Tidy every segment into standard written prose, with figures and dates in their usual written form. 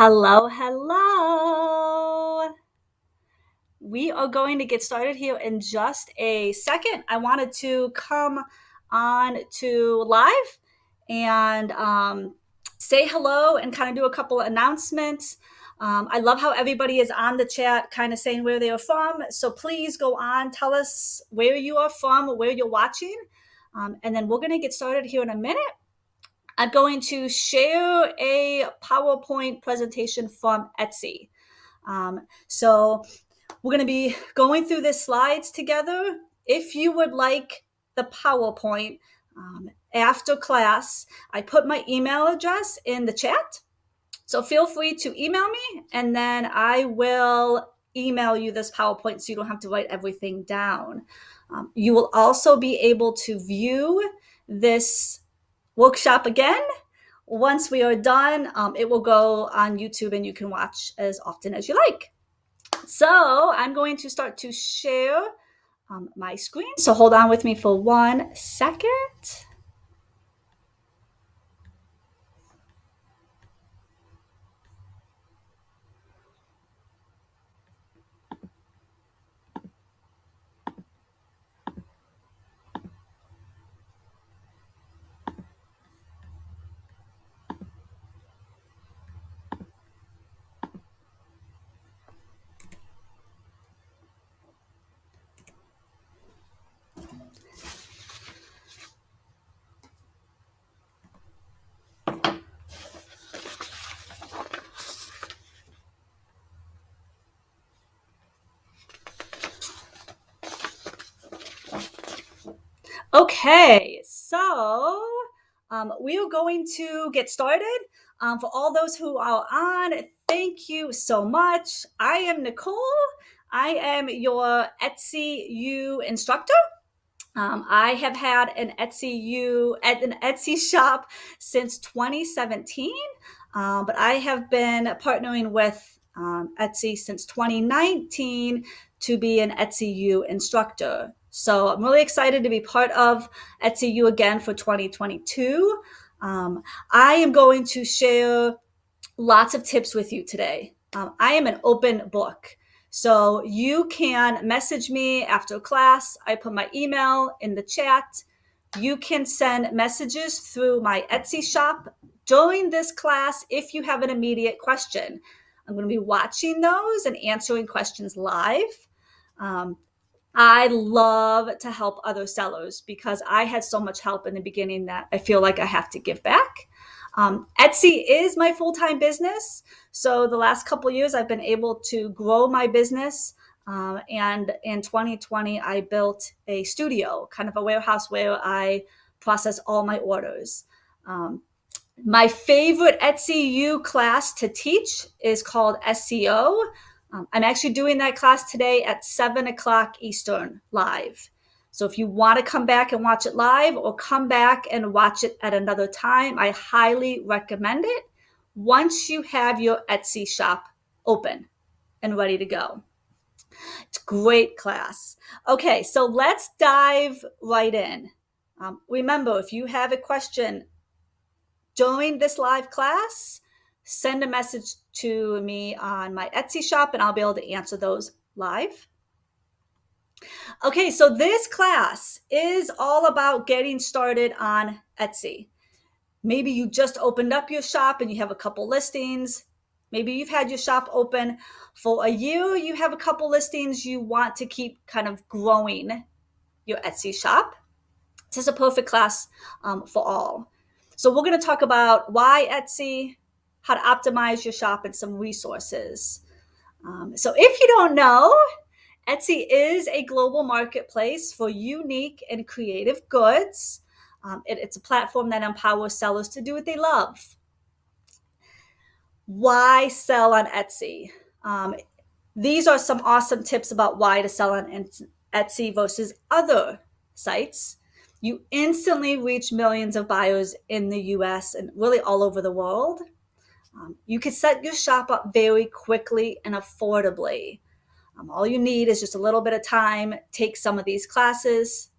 Hello, hello. We are going to get started here in just a second. I wanted to come on to live and say hello and kind of do a couple of announcements. I love how everybody is on the chat kind of saying where they are from. So please go on, tell us where you are from, where you're watching. And then we're going to get started here in a minute. I'm going to share a PowerPoint presentation from Esty. So we're going to be going through the slides together. If you would like the PowerPoint after class, I put my email address in the chat. So feel free to email me, and then I will email you this PowerPoint so you don't have to write everything down. You will also be able to view this workshop again. Once we are done, it will go on YouTube and you can watch as often as you like. So I'm going to start to share my screen. So hold on with me for 1 second. Okay, so we are going to get started. For all those who are on, thank you so much. I am Nicole. I am your Etsy instructor. I have had an Etsy shop since 2017, but I have been partnering with Etsy since 2019 to be an Etsy instructor. So I'm really excited to be part of Etsy again for 2022. I am going to share lots of tips with you today. I am an open book. So you can message me after class. I put my email in the chat. You can send messages through my Etsy shop during this class if you have an immediate question. I'm going to be watching those and answering questions live. I love to help other sellers because I had so much help in the beginning that I feel like I have to give back. Etsy is my full-time business. So the last couple of years, I've been able to grow my business. And in 2020, I built a studio, kind of a warehouse where I process all my orders. My favorite Etsy class to teach is called SEO. I'm actually doing that class today at 7 o'clock Eastern live. So if you want to come back and watch it live or come back and watch it at another time, I highly recommend it once you have your Etsy shop open and ready to go. It's a great class. Okay, so let's dive right in. Remember, if you have a question during this live class, send a message to me on my Etsy shop and I'll be able to answer those live. Okay, so this class is all about getting started on Etsy. Maybe you just opened up your shop and you have a couple listings. Maybe you've had your shop open for a year, you have a couple listings, you want to keep kind of growing your Etsy shop. This is a perfect class for all. So we're going to talk about why Etsy, how to optimize your shop, and some resources. So if you don't know, Etsy is a global marketplace for unique and creative goods. It's a platform that empowers sellers to do what they love. Why sell on Etsy? These are some awesome tips about why to sell on Etsy versus other sites. You instantly reach millions of buyers in the US and really all over the world. You can set your shop up very quickly and affordably. All you need is just a little bit of time, take some of these classes,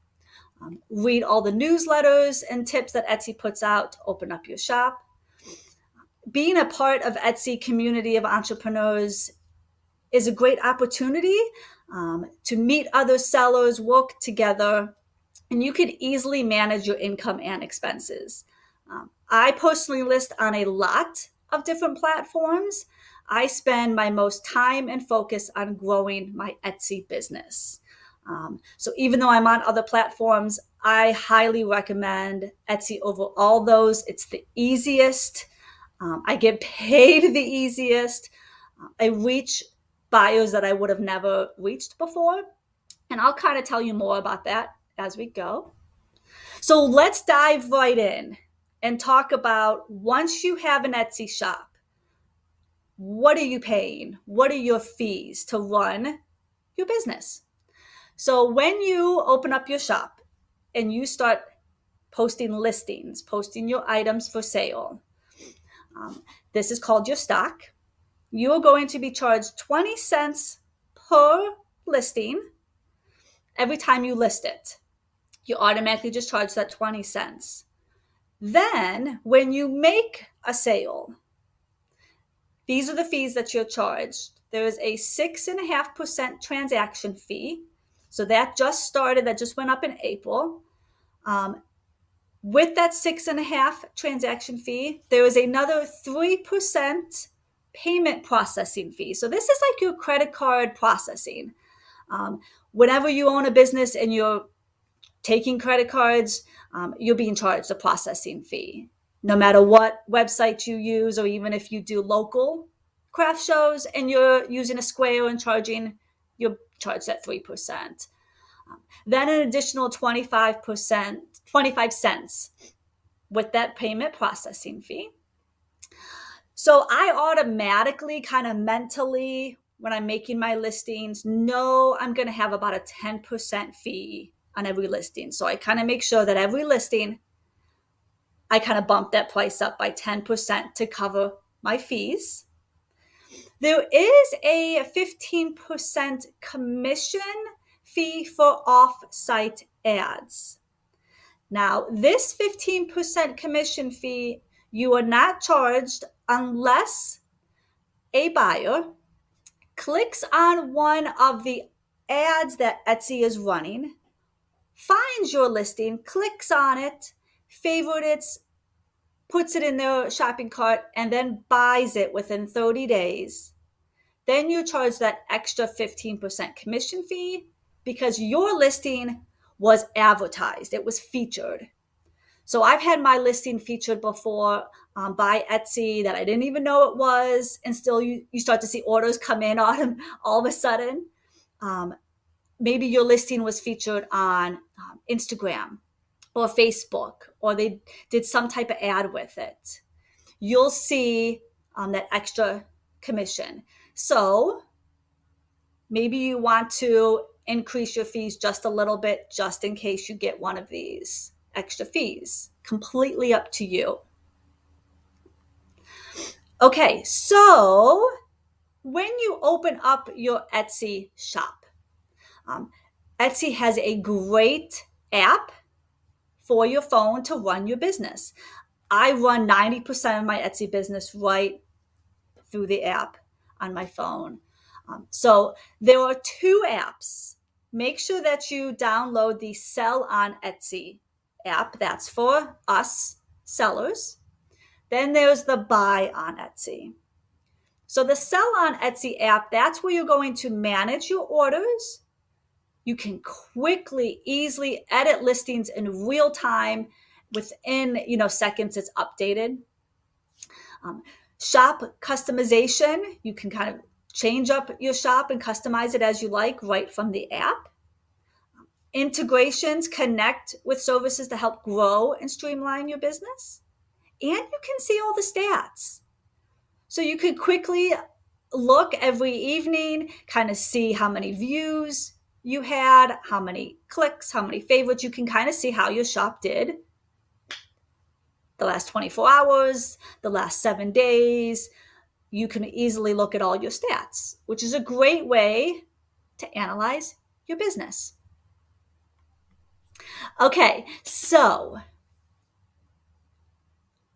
read all the newsletters and tips that Etsy puts out to open up your shop. being a part of Etsy community of entrepreneurs is a great opportunity to meet other sellers, work together, and you could easily manage your income and expenses. I personally list on a lot of different platforms. I spend my most time and focus on growing my Etsy business. So even though I'm on other platforms, I highly recommend Etsy over all those. It's the easiest. I get paid the easiest. I reach buyers that I would have never reached before. And I'll kind of tell you more about that as we go. So let's dive right in and talk about, once you have an Etsy shop, what are you paying? What are your fees to run your business? So when you open up your shop and you start posting listings, posting your items for sale, this is called your stock. You're going to be charged 20 cents per listing every time you list it. You automatically just charge that 20 cents. Then when you make a sale, these are the fees that you're charged. There is a 6.5% transaction fee. So that just started, that just went up in April. With that 6.5 transaction fee, there is another 3% payment processing fee. So this is like your credit card processing. Whenever you own a business and you're taking credit cards, you're being charged a processing fee. No matter what website you use, or even if you do local craft shows and you're using a Square and charging, you're charged at 3%. Then an additional 25 cents with that payment processing fee. So I automatically kind of mentally, when I'm making my listings, know I'm going to have about a 10% fee on every listing. So I kind of make sure that every listing, I kind of bump that price up by 10% to cover my fees. There is a 15% commission fee for off-site ads. Now, this 15% commission fee, you are not charged unless a buyer clicks on one of the ads that Etsy is running, finds your listing, clicks on it, favorites, puts it in their shopping cart, and then buys it within 30 days. Then you charge that extra 15% commission fee because your listing was advertised, it was featured. So I've had my listing featured before by Etsy that I didn't even know it was, and still you start to see orders come in on all of a sudden. Maybe your listing was featured on Instagram or Facebook, or they did some type of ad with it. You'll see that extra commission. So maybe you want to increase your fees just a little bit, just in case you get one of these extra fees. Completely up to you. Okay, so when you open up your Etsy shop, Etsy has a great app for your phone to run your business. I run 90% of my Etsy business right through the app on my phone. So there are two apps. Make sure that you download the Sell on Etsy app. That's for us sellers. Then there's the Buy on Etsy. So the Sell on Etsy app, that's where you're going to manage your orders. You can quickly, easily edit listings in real time. Within seconds, it's updated. Shop customization, you can kind of change up your shop and customize it as you like right from the app. Integrations connect with services to help grow and streamline your business. And you can see all the stats. So you could quickly look every evening, kind of see how many views you had, how many clicks, how many favorites. You can kind of see how your shop did the last 24 hours, the last 7 days. You can easily look at all your stats, which is a great way to analyze your business. Okay, so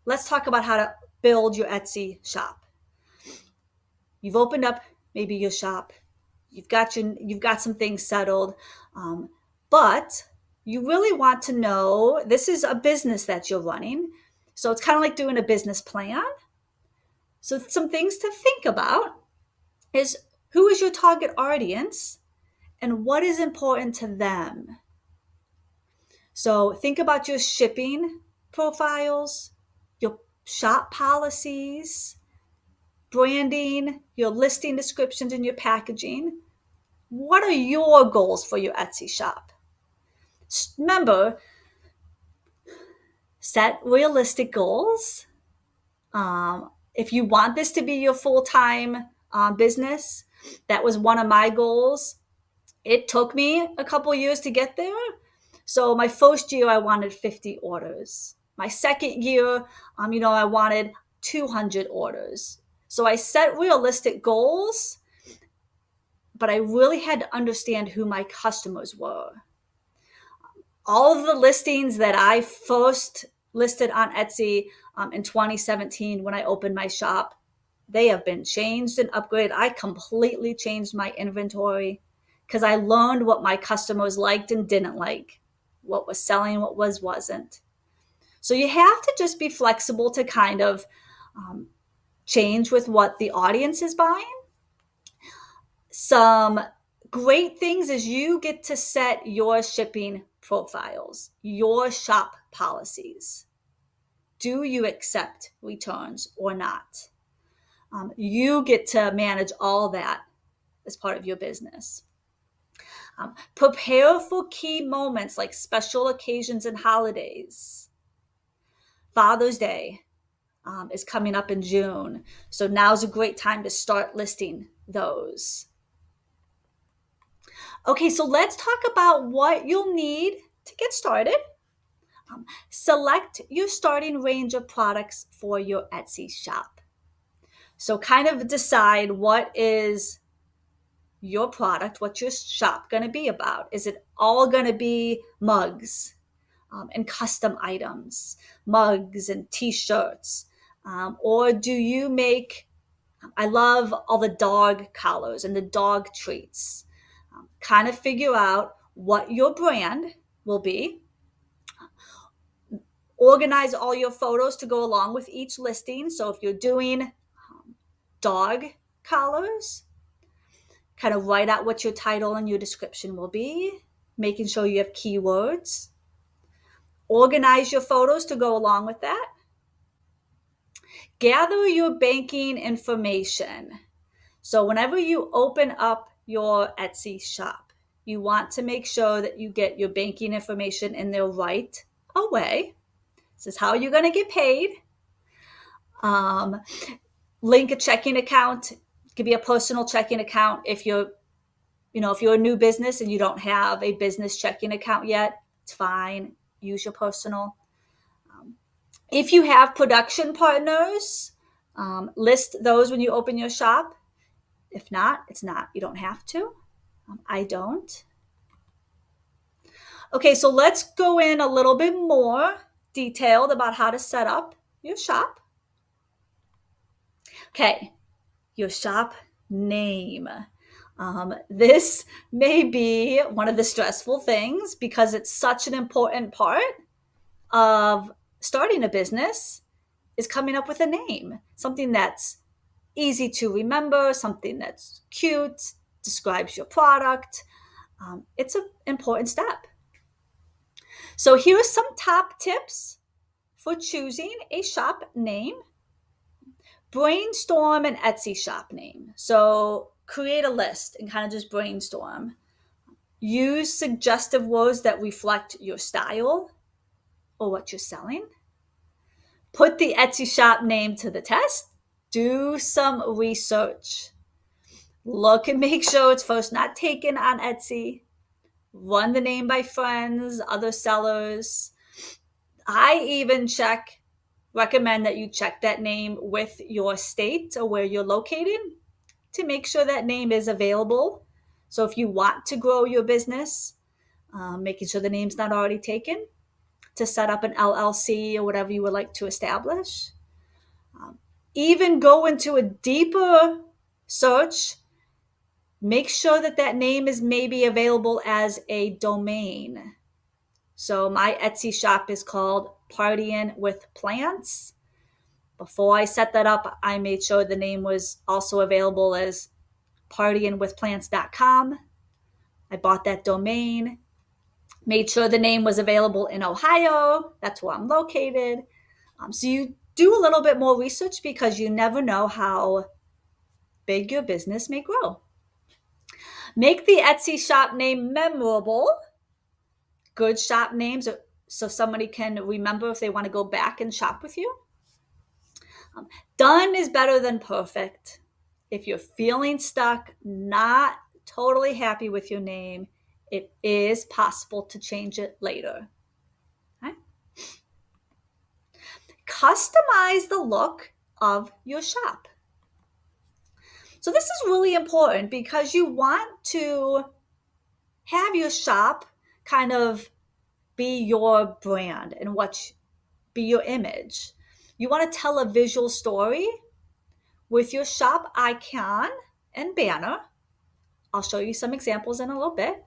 let's talk about how to build your Etsy shop. You've opened up maybe your shop. You've got some things settled, but you really want to know, this is a business that you're running. So it's kind of like doing a business plan. So some things to think about is, who is your target audience and what is important to them? So think about your shipping profiles, your shop policies, branding, your listing descriptions, and your packaging. What are your goals for your Etsy shop? Remember, set realistic goals. If you want this to be your full-time business, that was one of my goals. It took me a couple years to get there. So my first year, I wanted 50 orders. My second year, I wanted 200 orders. So I set realistic goals, but I really had to understand who my customers were. All of the listings that I first listed on Etsy in 2017 when I opened my shop, they have been changed and upgraded. I completely changed my inventory because I learned what my customers liked and didn't like, what was selling, what wasn't. So you have to just be flexible to kind of change with what the audience is buying. Some great things is you get to set your shipping profiles, your shop policies. Do you accept returns or not? You get to manage all that as part of your business. Prepare for key moments like special occasions and holidays. Father's Day is coming up in June, so now's a great time to start listing those. Okay, so let's talk about what you'll need to get started. Select your starting range of products for your Etsy shop. So kind of decide what is your product, what's your shop going to be about. Is it all going to be mugs and custom items, mugs and t-shirts? Or do you make, I love all the dog collars and the dog treats. Kind of figure out what your brand will be. Organize all your photos to go along with each listing. So if you're doing dog collars, kind of write out what your title and your description will be, making sure you have keywords. Organize your photos to go along with that. Gather your banking information. So whenever you open up your Etsy shop, you want to make sure that you get your banking information in there right away. This is how you're going to get paid. Link a checking account. It could be a personal checking account. If you're a new business and you don't have a business checking account yet, it's fine. Use your personal. If you have production partners, list those when you open your shop. If not, it's not. You don't have to. I don't. Okay, so let's go in a little bit more detailed about how to set up your shop. Okay, your shop name. This may be one of the stressful things because it's such an important part of starting a business, is coming up with a name, something that's easy to remember, something that's cute, describes your product. It's an important step. So here are some top tips for choosing a shop name. Brainstorm an Etsy shop name. So create a list and kind of just brainstorm. Use suggestive words that reflect your style or what you're selling. Put the Etsy shop name to the test. Do some research. Look and make sure it's first not taken on Etsy. Run the name by friends, other sellers. I even recommend that you check that name with your state or where you're located to make sure that name is available. So if you want to grow your business, making sure the name's not already taken, to set up an LLC or whatever you would like to establish. Even go into a deeper search. Make sure that that name is maybe available as a domain. So my Etsy shop is called Partying with Plants. Before I set that up, I made sure the name was also available as partyingwithplants.com. I bought that domain, made sure the name was available in Ohio. That's where I'm located. So you do a little bit more research because you never know how big your business may grow. Make the Etsy shop name memorable. Good shop names so somebody can remember if they want to go back and shop with you. Done is better than perfect. If you're feeling stuck, not totally happy with your name, it is possible to change it later. Okay? Customize the look of your shop. So this is really important because you want to have your shop kind of be your brand and be your image. You want to tell a visual story with your shop icon and banner. I'll show you some examples in a little bit.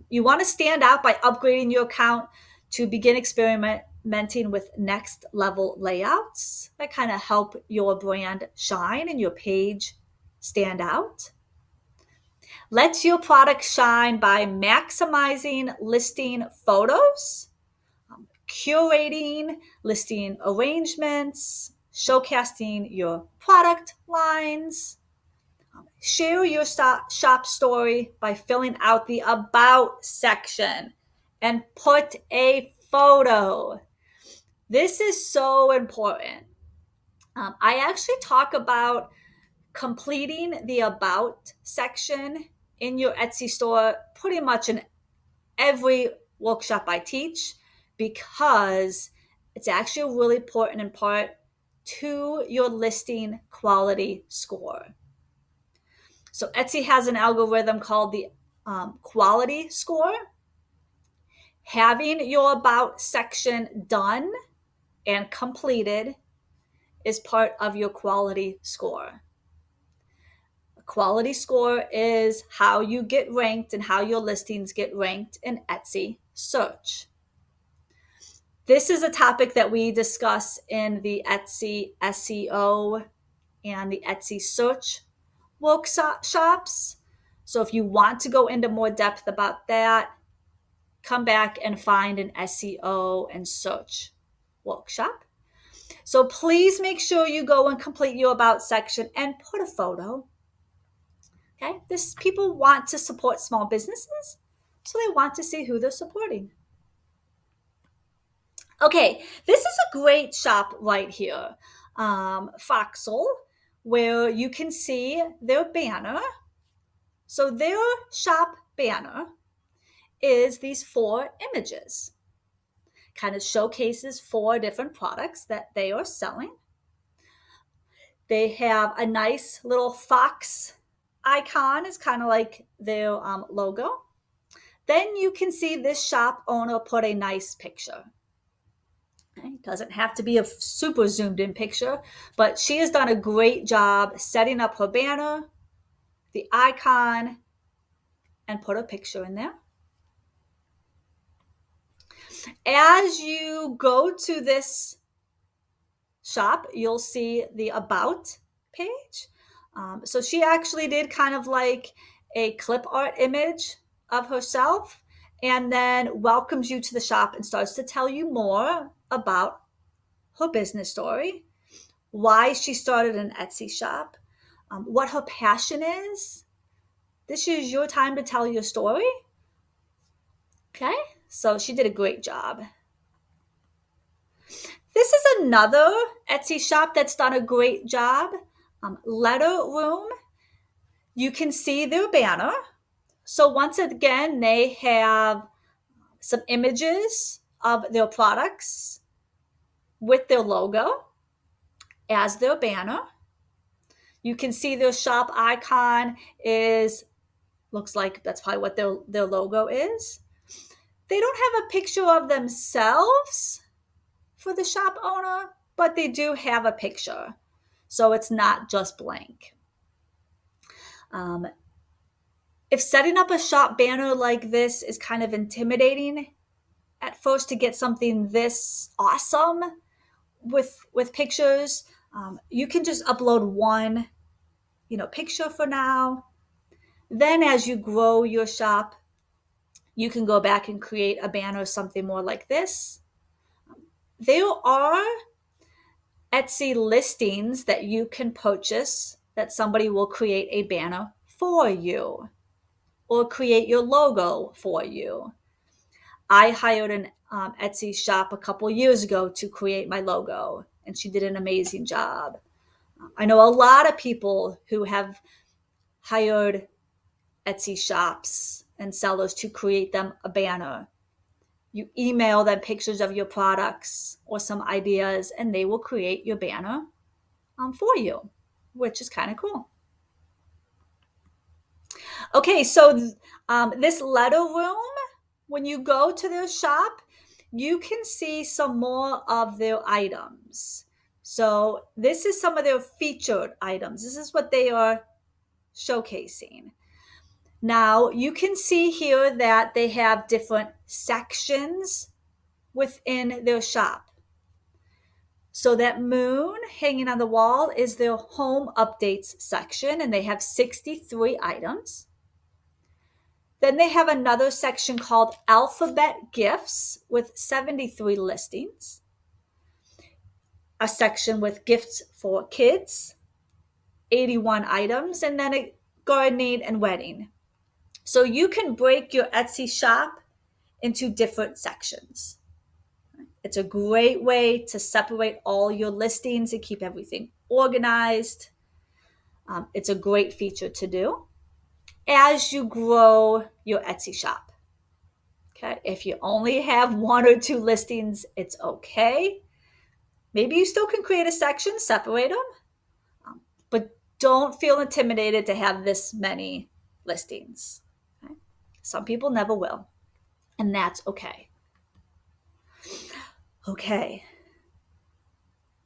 You want to stand out by upgrading your account to begin experimenting with next level layouts that kind of help your brand shine and your page stand out. Let your product shine by maximizing listing photos, curating listing arrangements, showcasing your product lines. Share your shop story by filling out the About section and put a photo. This is so important. I actually talk about completing the About section in your Etsy store pretty much in every workshop I teach because it's actually really important in part to your listing quality score. So Etsy has an algorithm called the quality score. Having your About section done and completed is part of your quality score. A quality score is how you get ranked and how your listings get ranked in Etsy search. This is a topic that we discuss in the Etsy SEO and the Etsy search workshops. So if you want to go into more depth about that, come back and find an SEO and search workshop. So please make sure you go and complete your About section and put a photo. Okay, people want to support small businesses, so they want to see who they're supporting. Okay, this is a great shop right here, Foxel, where you can see their banner. So their shop banner is these 4 images. Kind of showcases 4 different products that they are selling. They have a nice little fox icon. It's kind of like their logo. Then you can see this shop owner put a nice picture. It doesn't have to be a super zoomed in picture, but she has done a great job setting up her banner, the icon, and put a picture in there. As you go to this shop, you'll see the About page. So she actually did kind of like a clip art image of herself and then welcomes you to the shop and starts to tell you more about her business story, why she started an Etsy shop, what her passion is. This is your time to tell your story. Okay, so she did a great job. This is another Etsy shop that's done a great job. Letter Room. You can see their banner. So once again, they have some images of their products with their logo as their banner. You can see their shop icon looks like that's probably what their logo is. They don't have a picture of themselves for the shop owner, but they do have a picture. So it's not just blank. If setting up a shop banner like this is kind of intimidating at first to get something this awesome with pictures, you can just upload one, picture for now. Then as you grow your shop, you can go back and create a banner or something more like this. There are Etsy listings that you can purchase that somebody will create a banner for you or create your logo for you. I hired an Etsy shop a couple years ago to create my logo, and she did an amazing job. I know a lot of people who have hired Etsy shops and sellers to create them a banner. You email them pictures of your products or some ideas, and they will create your banner for you, which is kind of cool. Okay, so this letter room, when you go to their shop, you can see some more of their items. So this is some of their featured items. This is what they are showcasing. Now you can see here that they have different sections within their shop. So that moon hanging on the wall is their home updates section, and they have 63 items. Then they have another section called Alphabet Gifts with 73 listings. A section with gifts for kids, 81 items, and then a gardening and wedding. So you can break your Etsy shop into different sections. It's a great way to separate all your listings and keep everything organized. It's a great feature to do as you grow your Etsy shop. Okay, if you only have 1 or 2 listings, it's okay. Maybe you still can create a section, separate them, but don't feel intimidated to have this many listings. Okay? Some people never will, and that's okay. Okay,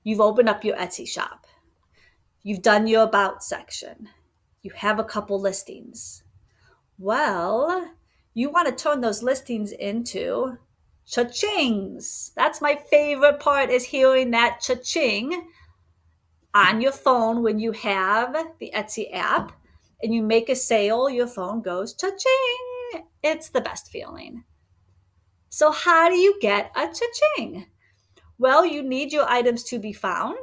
you've opened up your Etsy shop. You've done your about section. You have a couple listings. Well, you want to turn those listings into cha-chings. That's my favorite part, is hearing that cha-ching on your phone when you have the Etsy app and you make a sale, your phone goes cha-ching. It's the best feeling. So how do you get a cha-ching? Well, you need your items to be found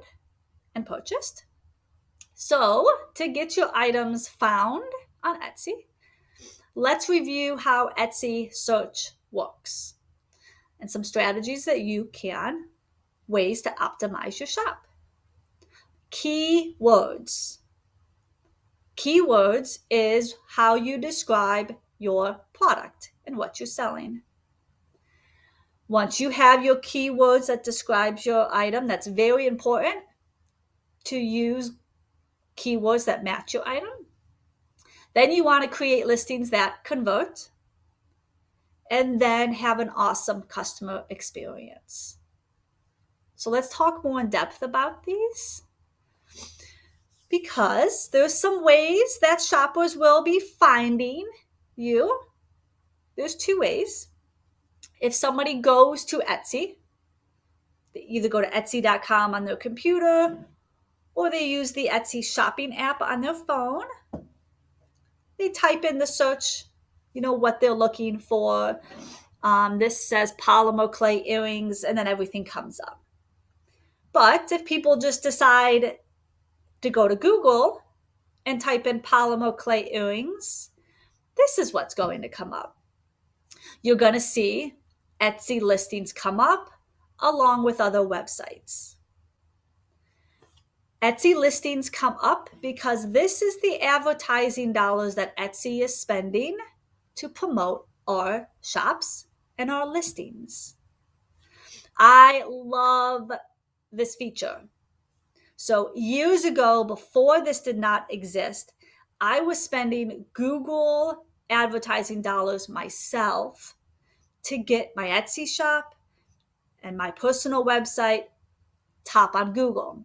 and purchased. So to get your items found on Etsy, let's review how Etsy search works and some strategies that you can, ways to optimize your shop. Keywords. Keywords is how you describe your product and what you're selling. Once you have your keywords that describes your item, that's very important to use keywords that match your item. Then you want to create listings that convert and then have an awesome customer experience. So let's talk more in depth about these, because there's some ways that shoppers will be finding you. There's 2 ways. If somebody goes to Etsy, they either go to Etsy.com on their computer or they use the Etsy shopping app on their phone. They type in the search, what they're looking for. This says polymer clay earrings, and then everything comes up. But if people just decide to go to Google and type in polymer clay earrings, this is what's going to come up. You're going to see Etsy listings come up along with other websites. Etsy listings come up because this is the advertising dollars that Etsy is spending to promote our shops and our listings. I love this feature. So years ago, before this did not exist, I was spending Google advertising dollars myself to get my Etsy shop and my personal website top on Google.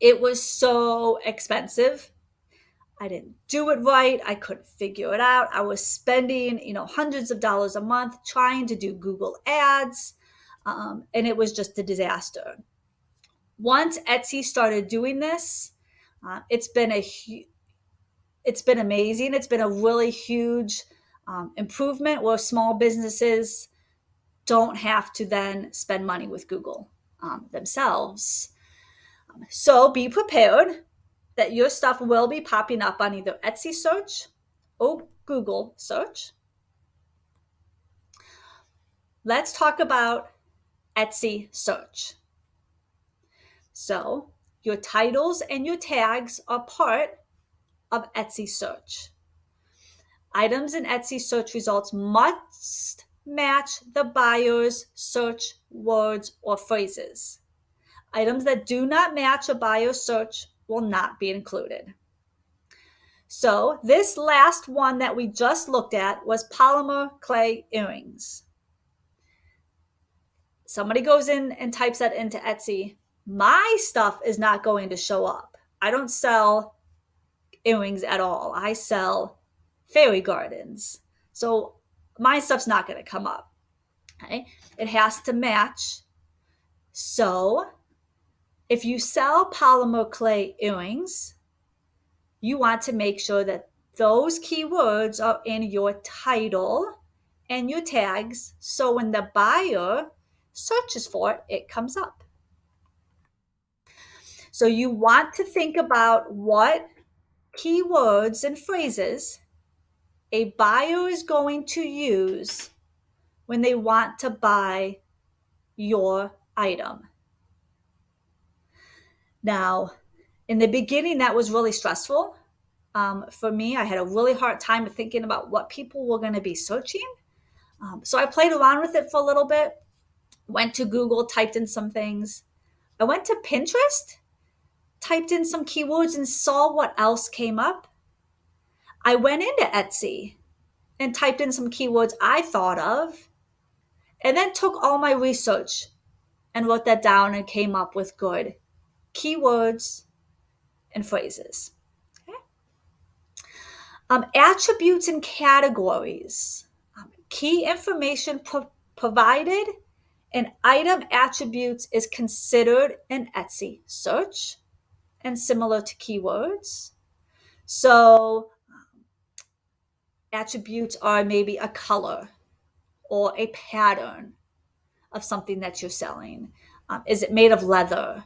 It was so expensive. I didn't do it right. I couldn't figure it out. I was spending, hundreds of dollars a month trying to do Google ads, and it was just a disaster. Once Etsy started doing this, it's been it's been amazing. It's been a really huge improvement where small businesses don't have to then spend money with Google themselves. So be prepared that your stuff will be popping up on either Etsy search or Google search. Let's talk about Etsy search. So your titles and your tags are part of Etsy search. Items in Etsy search results must match the buyer's search words or phrases. Items that do not match a buyer's search will not be included. So this last one that we just looked at was polymer clay earrings. Somebody goes in and types that into Etsy. My stuff is not going to show up. I don't sell earrings at all. I sell fairy gardens. So my stuff's not going to come up. Okay? It has to match. So if you sell polymer clay earrings, you want to make sure that those keywords are in your title and your tags, so when the buyer searches for it, it comes up. So you want to think about what keywords and phrases a buyer is going to use when they want to buy your item. Now, in the beginning, that was really stressful. For me, I had a really hard time thinking about what people were going to be searching. So I played around with it for a little bit, went to Google, typed in some things. I went to Pinterest, typed in some keywords and saw what else came up. I went into Etsy and typed in some keywords I thought of, and then took all my research and wrote that down and came up with good keywords and phrases. Attributes and categories. Key information provided and item attributes is considered an Etsy search and similar to keywords. So attributes are maybe a color or a pattern of something that you're selling. Is it made of leather?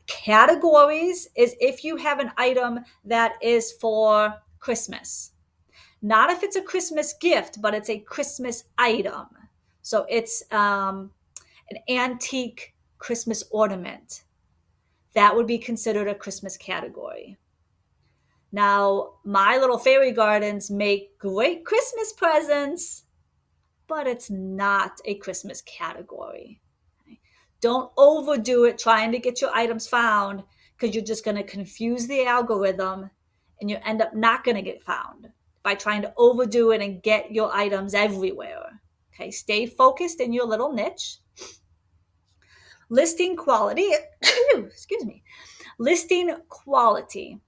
Categories is if you have an item that is for Christmas. Not if it's a Christmas gift, but it's a Christmas item. So it's an antique Christmas ornament. That would be considered a Christmas category. Now, my little fairy gardens make great Christmas presents, but it's not a Christmas category. Don't overdo it trying to get your items found, because you're just going to confuse the algorithm and you end up not going to get found by trying to overdo it and get your items everywhere. Okay, stay focused in your little niche. Listing quality, excuse me. Listing quality.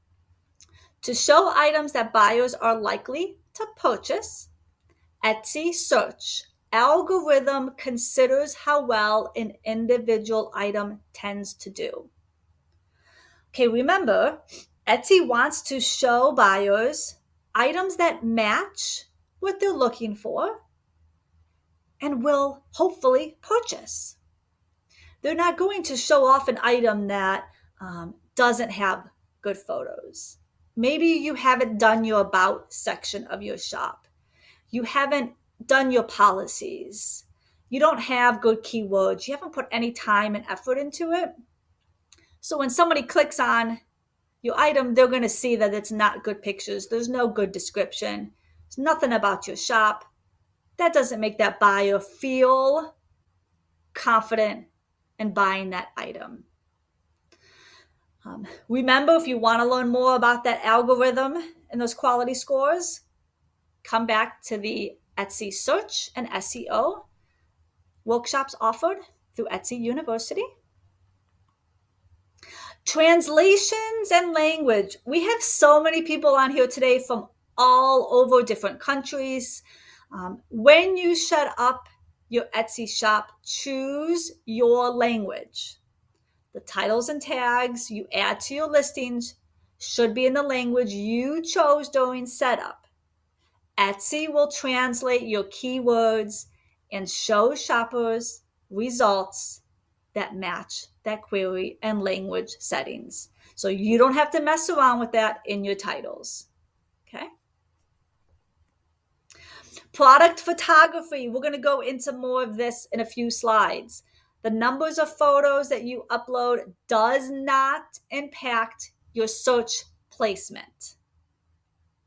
To show items that buyers are likely to purchase, Etsy search algorithm considers how well an individual item tends to do. Okay, remember, Etsy wants to show buyers items that match what they're looking for and will hopefully purchase. They're not going to show off an item that doesn't have good photos. Maybe you haven't done your about section of your shop. You haven't done your policies. You don't have good keywords. You haven't put any time and effort into it. So when somebody clicks on your item, they're going to see that it's not good pictures. There's no good description. There's nothing about your shop. That doesn't make that buyer feel confident in buying that item. Remember, if you want to learn more about that algorithm and those quality scores, come back to the Etsy search and SEO workshops offered through Etsy University. Translations and language. We have so many people on here today from all over different countries. When you set up your Etsy shop, choose your language. The titles and tags you add to your listings should be in the language you chose during setup. Etsy will translate your keywords and show shoppers results that match that query and language settings. So you don't have to mess around with that in your titles. Okay. Product photography. We're going to go into more of this in a few slides. The numbers of photos that you upload does not impact your search placement.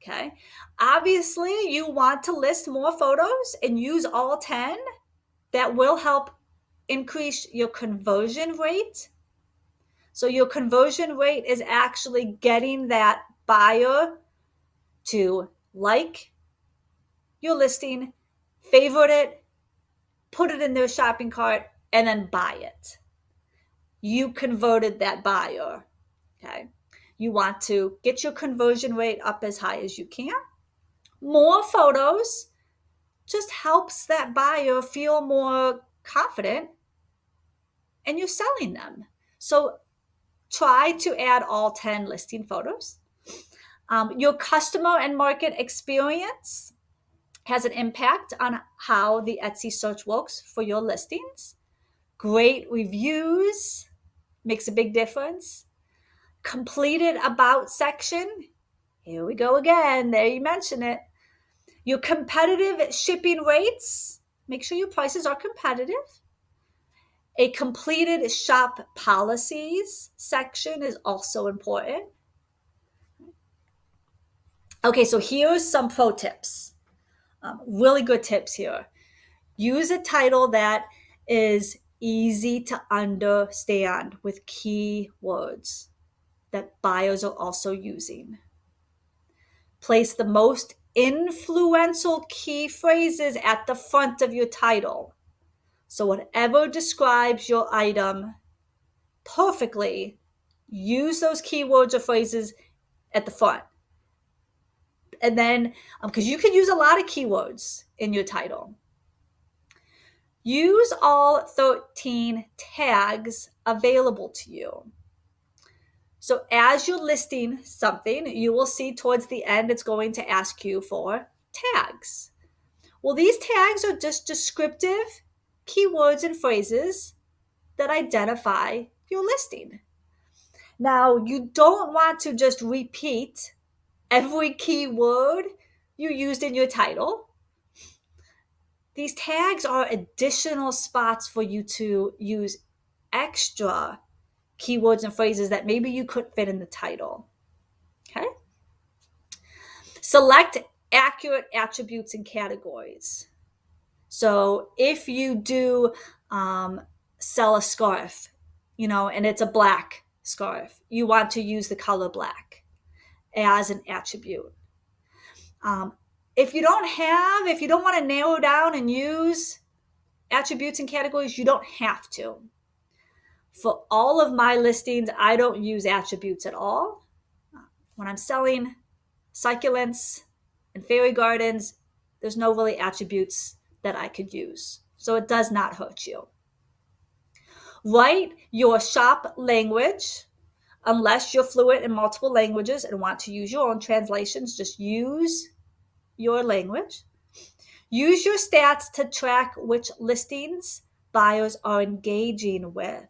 Okay. Obviously, you want to list more photos and use all 10. That will help increase your conversion rate. So your conversion rate is actually getting that buyer to like your listing, favorite it, put it in their shopping cart, and then buy it. You converted that buyer. Okay. You want to get your conversion rate up as high as you can. More photos just helps that buyer feel more confident and you're selling them. So try to add all 10 listing photos. Your customer and market experience has an impact on how the Etsy search works for your listings. Great reviews makes a big difference. Completed about section. Here we go again. There you mention it. Your competitive shipping rates. Make sure your prices are competitive. A completed shop policies section is also important. Okay, so here's some pro tips. Really good tips here. Use a title that is easy to understand with key words that buyers are also using. Place the most influential key phrases at the front of your title. So whatever describes your item perfectly, use those keywords or phrases at the front. And then, because you can use a lot of keywords in your title. Use all 13 tags available to you. So as you're listing something, you will see towards the end, it's going to ask you for tags. Well, these tags are just descriptive keywords and phrases that identify your listing. Now, you don't want to just repeat every keyword you used in your title. These tags are additional spots for you to use extra keywords and phrases that maybe you couldn't fit in the title. Okay. Select accurate attributes and categories. So if you do sell a scarf, and it's a black scarf, you want to use the color black as an attribute. If you don't want to narrow down and use attributes and categories, you don't have to. For all of my listings, I don't use attributes at all. When I'm selling succulents and fairy gardens, there's no really attributes that I could use. So it does not hurt you. Write your shop language. Unless you're fluent in multiple languages and want to use your own translations, just use your language. Use your stats to track which listings buyers are engaging with.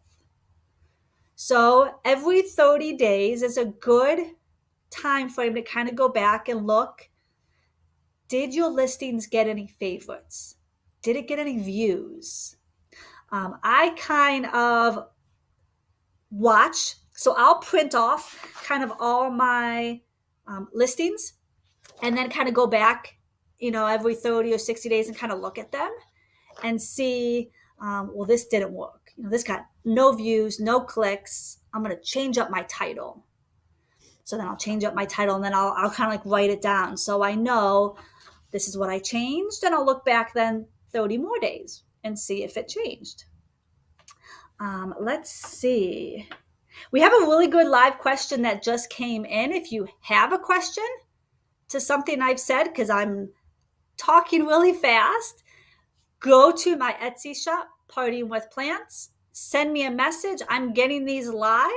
So every 30 days is a good time frame to kind of go back and look. Did your listings get any favorites? Did it get any views? I kind of watch. So I'll print off kind of all my listings and then kind of go back, every 30 or 60 days and kind of look at them and see, well, this didn't work. This got no views, no clicks. I'm going to change up my title. So then I'll change up my title and then I'll kind of like write it down. So I know this is what I changed, and I'll look back then 30 more days and see if it changed. Let's see. We have a really good live question that just came in. If you have a question to something I've said, because I'm talking really fast, go to my Etsy shop, Partying with Plants. Send me a message. I'm getting these live.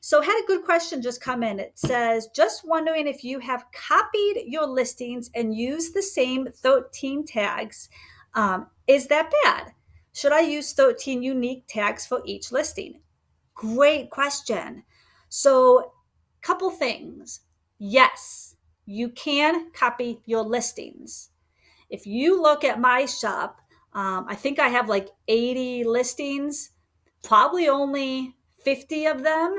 So I had a good question just come in. It says, just wondering if you have copied your listings and used the same 13 tags. Is that bad? Should I use 13 unique tags for each listing? Great question. So, couple things. Yes, you can copy your listings. If you look at my shop, I think I have like 80 listings, probably only 50 of them.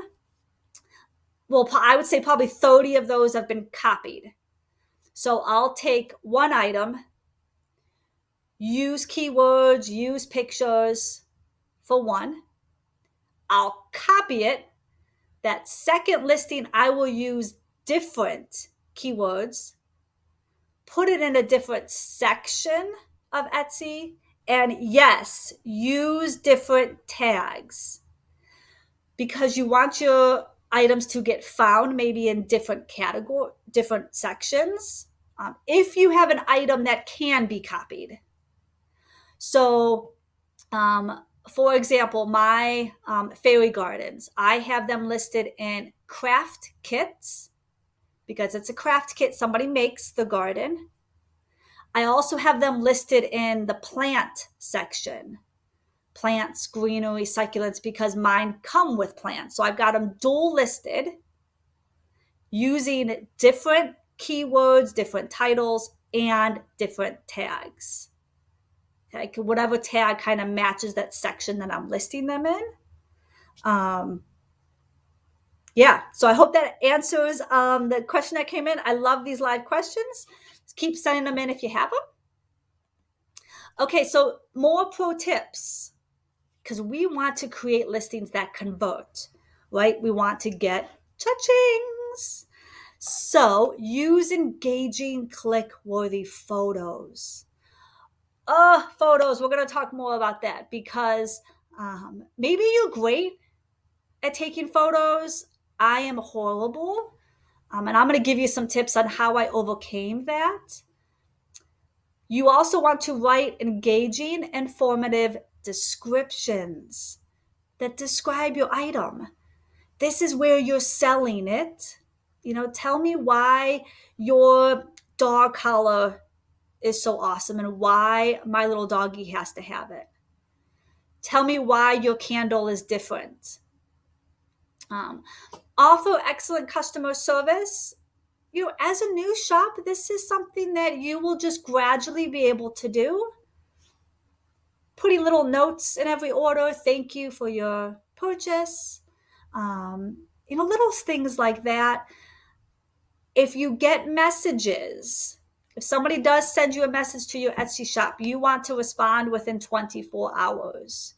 Well, I would say probably 30 of those have been copied. So I'll take one item, use keywords, use pictures for one. I'll copy it. That second listing, I will use different keywords, put it in a different section of Etsy, and yes, use different tags because you want your items to get found maybe in different category, different sections. If you have an item that can be copied. So, for example, my fairy gardens, I have them listed in craft kits because it's a craft kit. Somebody makes the garden. I also have them listed in the plant section, plants, greenery, succulents, because mine come with plants. So I've got them dual listed using different keywords, different titles, and different tags. Okay, whatever tag kind of matches that section that I'm listing them in. Yeah, so I hope that answers the question that came in. I love these live questions. Keep sending them in if you have them. Okay, so more pro tips, because we want to create listings that convert, right? We want to get cha-chings. So use engaging click-worthy photos. Photos, we're going to talk more about that because maybe you're great at taking photos. I am horrible. And I'm going to give you some tips on how I overcame that. You also want to write engaging, informative descriptions that describe your item. This is where you're selling it. Tell me why your dog collar is so awesome and why my little doggy has to have it. Tell me why your candle is different. Offer excellent customer service. As a new shop, this is something that you will just gradually be able to do. Putting little notes in every order. Thank you for your purchase. Little things like that. If you get messages, if somebody does send you a message to your Etsy shop, you want to respond within 24 hours.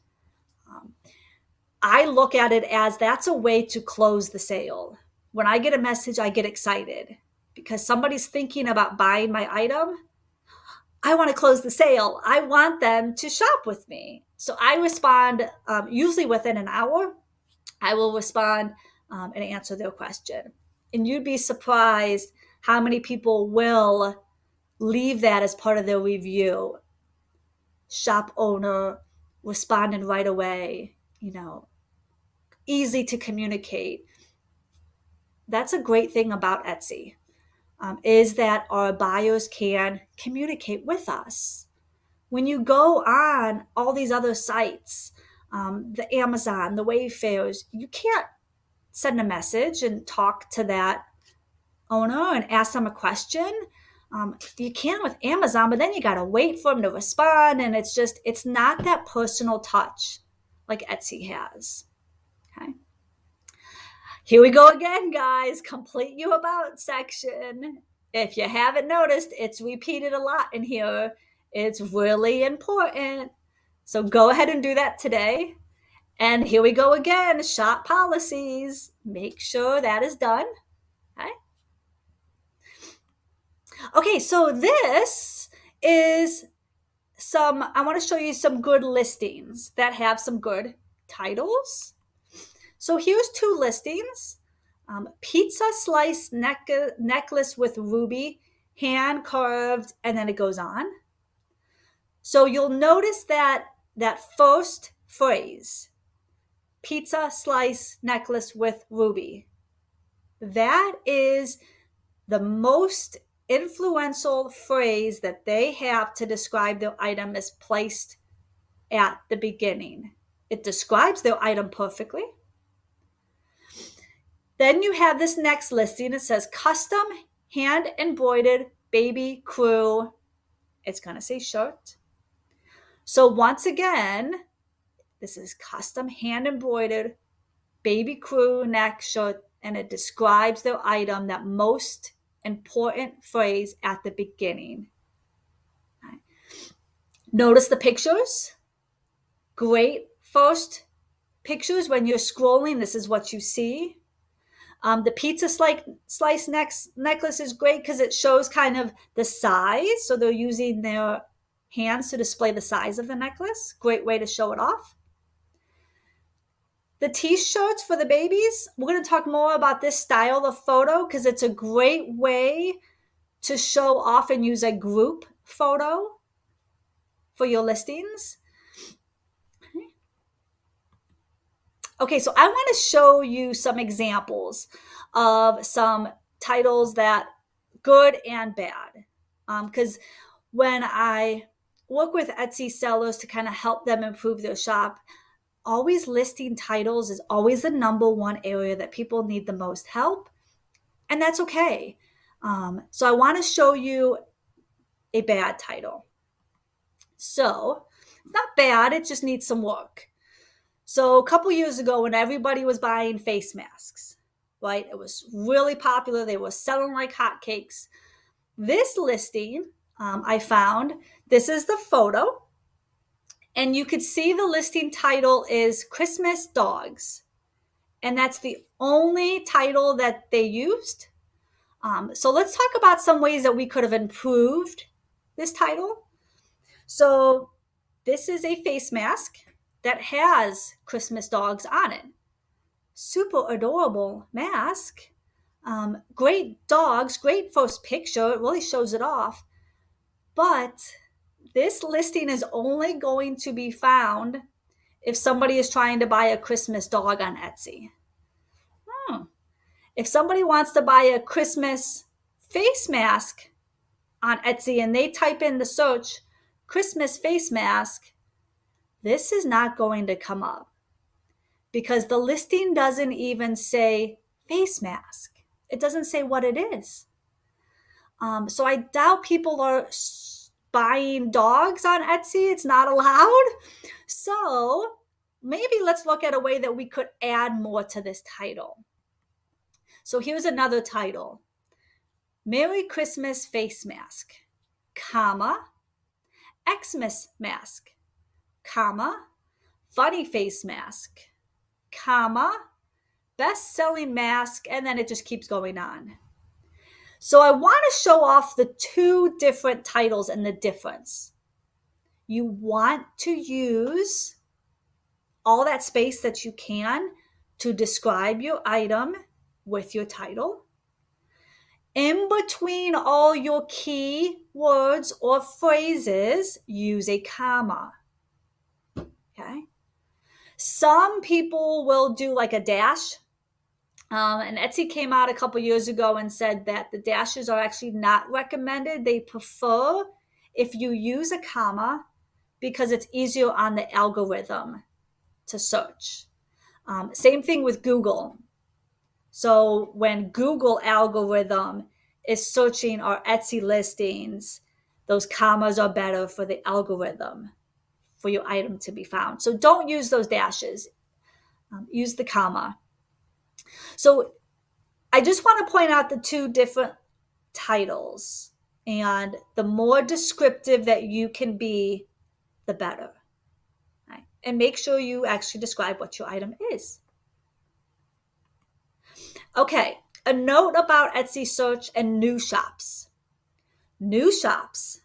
I look at it as that's a way to close the sale. When I get a message, I get excited because somebody's thinking about buying my item. I want to close the sale. I want them to shop with me. So I respond usually within an hour. I will respond and answer their question. And you'd be surprised how many people will leave that as part of their review. Shop owner responding right away, easy to communicate. That's a great thing about Etsy, is that our buyers can communicate with us. When you go on all these other sites, the Amazon, the Wayfairs, you can't send a message and talk to that owner and ask them a question. You can with Amazon, but then you got to wait for them to respond. And it's not that personal touch like Etsy has. Okay. Here we go again, guys. Complete your about section. If you haven't noticed, it's repeated a lot in here. It's really important. So go ahead and do that today. And here we go again. Shop policies. Make sure that is done. Okay. Okay, so this is I want to show you some good listings that have some good titles. So here's 2 listings. Pizza slice necklace with ruby, hand carved, and then it goes on. So you'll notice that first phrase, pizza slice necklace with ruby, that is the most influential phrase that they have to describe their item is placed at the beginning. It describes their item perfectly. Then you have this next listing. It says custom hand embroidered baby crew. It's going to say shirt. So once again, this is custom hand embroidered baby crew neck shirt, and it describes their item, that most important phrase at the beginning. Right. Notice the pictures. Great first pictures when you're scrolling. This is what you see. The pizza slice necklace is great because it shows kind of the size. So they're using their hands to display the size of the necklace. Great way to show it off. The t-shirts for the babies, we're going to talk more about this style of photo because it's a great way to show off and use a group photo for your listings. Okay, so I want to show you some examples of some titles that good and bad. Because when I work with Etsy sellers to kind of help them improve their shop, always listing titles is always the number one area that people need the most help. And that's okay. So I want to show you a bad title. So it's not bad, it just needs some work. So a couple years ago when everybody was buying face masks, right? It was really popular. They were selling like hotcakes. This listing, I found, this is the photo. And you could see the listing title is Christmas Dogs. And that's the only title that they used. So let's talk about some ways that we could have improved this title. So this is a face mask that has Christmas dogs on it. Super adorable mask. Great dogs, great first picture. It really shows it off. But this listing is only going to be found if somebody is trying to buy a Christmas dog on Etsy. If somebody wants to buy a Christmas face mask on Etsy and they type in the search Christmas face mask, this is not going to come up because the listing doesn't even say face mask. It doesn't say what it is. So I doubt people are buying dogs on Etsy. It's not allowed. So maybe let's look at a way that we could add more to this title. So here's another title. Merry Christmas face mask, comma, Xmas mask, comma, funny face mask, comma, best-selling mask, and then it just keeps going on. So I want to show off the 2 different titles and the difference. You want to use all that space that you can to describe your item with your title. In between all your key words or phrases, use a comma. Okay. Some people will do like a dash. And Etsy came out a couple years ago and said that the dashes are actually not recommended. They prefer if you use a comma because it's easier on the algorithm to search. Same thing with Google. So when Google algorithm is searching our Etsy listings, those commas are better for the algorithm for your item to be found. So don't use those dashes. Use the comma. So I just want to point out the 2 different titles. And the more descriptive that you can be, the better. Right? And make sure you actually describe what your item is. Okay, a note about Etsy search and new shops. New shops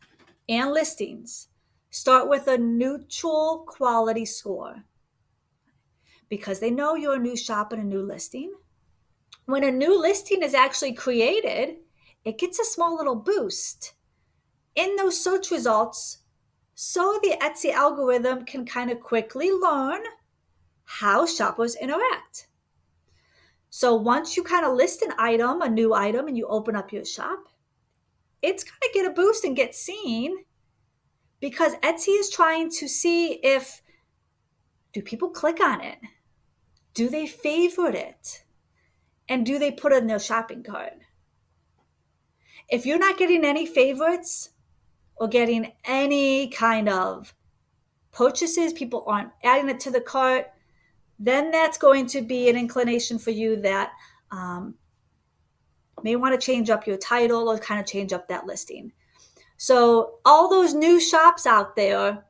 and listings start with a neutral quality score. because they know you're a new shop and a new listing. When a new listing is actually created, it gets a small little boost in those search results, so the Etsy algorithm can kind of quickly learn how shoppers interact. So once you kind of list an item, a new item, and you open up your shop, it's going to get a boost and get seen, because Etsy is trying to see if, do people click on it? Do they favorite it? And do they put it in their shopping cart? If you're not getting any favorites or getting any kind of purchases, people aren't adding it to the cart, then that's going to be an inclination for you that may want to change up your title or kind of change up that listing. So all those new shops out there,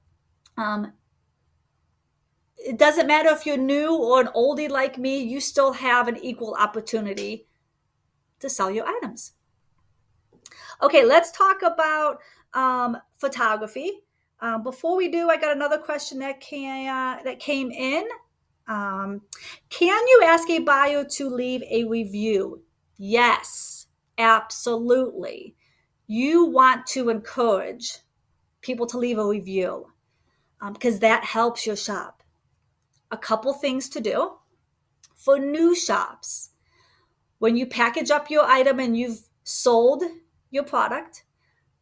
it doesn't matter if you're new or an oldie like me, you still have an equal opportunity to sell your items. Okay, let's talk about photography. Before we do, I got another question that came in. Can you ask a buyer to leave a review? Yes, absolutely. You want to encourage people to leave a review because that helps your shop. A couple things to do. For new shops, when you package up your item and you've sold your product,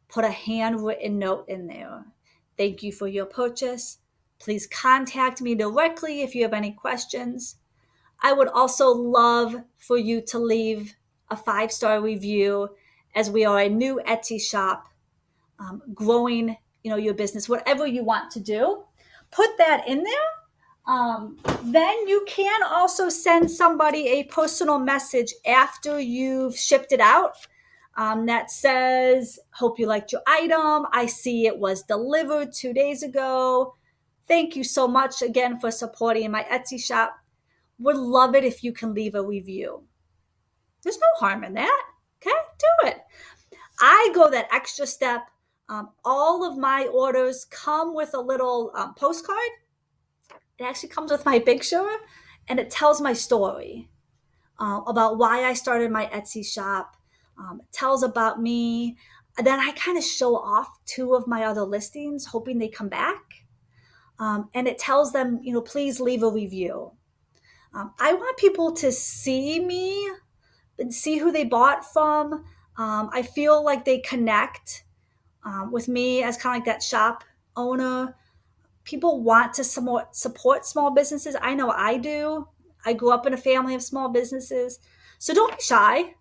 put a handwritten note in there. Thank you for your purchase. Please contact me directly if you have any questions. I would also love for you to leave a 5-star review, as we are a new Etsy shop, growing, your business, whatever you want to do. Put that in there. Then you can also send somebody a personal message after you've shipped it out that says, hope you liked your item. I see it was delivered 2 days ago. Thank you so much again for supporting my Etsy shop. Would love it if you can leave a review. There's no harm in that. Okay, do it. I go that extra step. All of my orders come with a little postcard. It actually comes with my picture, and it tells my story about why I started my Etsy shop. It tells about me. And then I kind of show off 2 of my other listings, hoping they come back. And it tells them, please leave a review. I want people to see me and see who they bought from. I feel like they connect with me as kind of like that shop owner. People want to support small businesses. I know I do. I grew up in a family of small businesses. So don't be shy.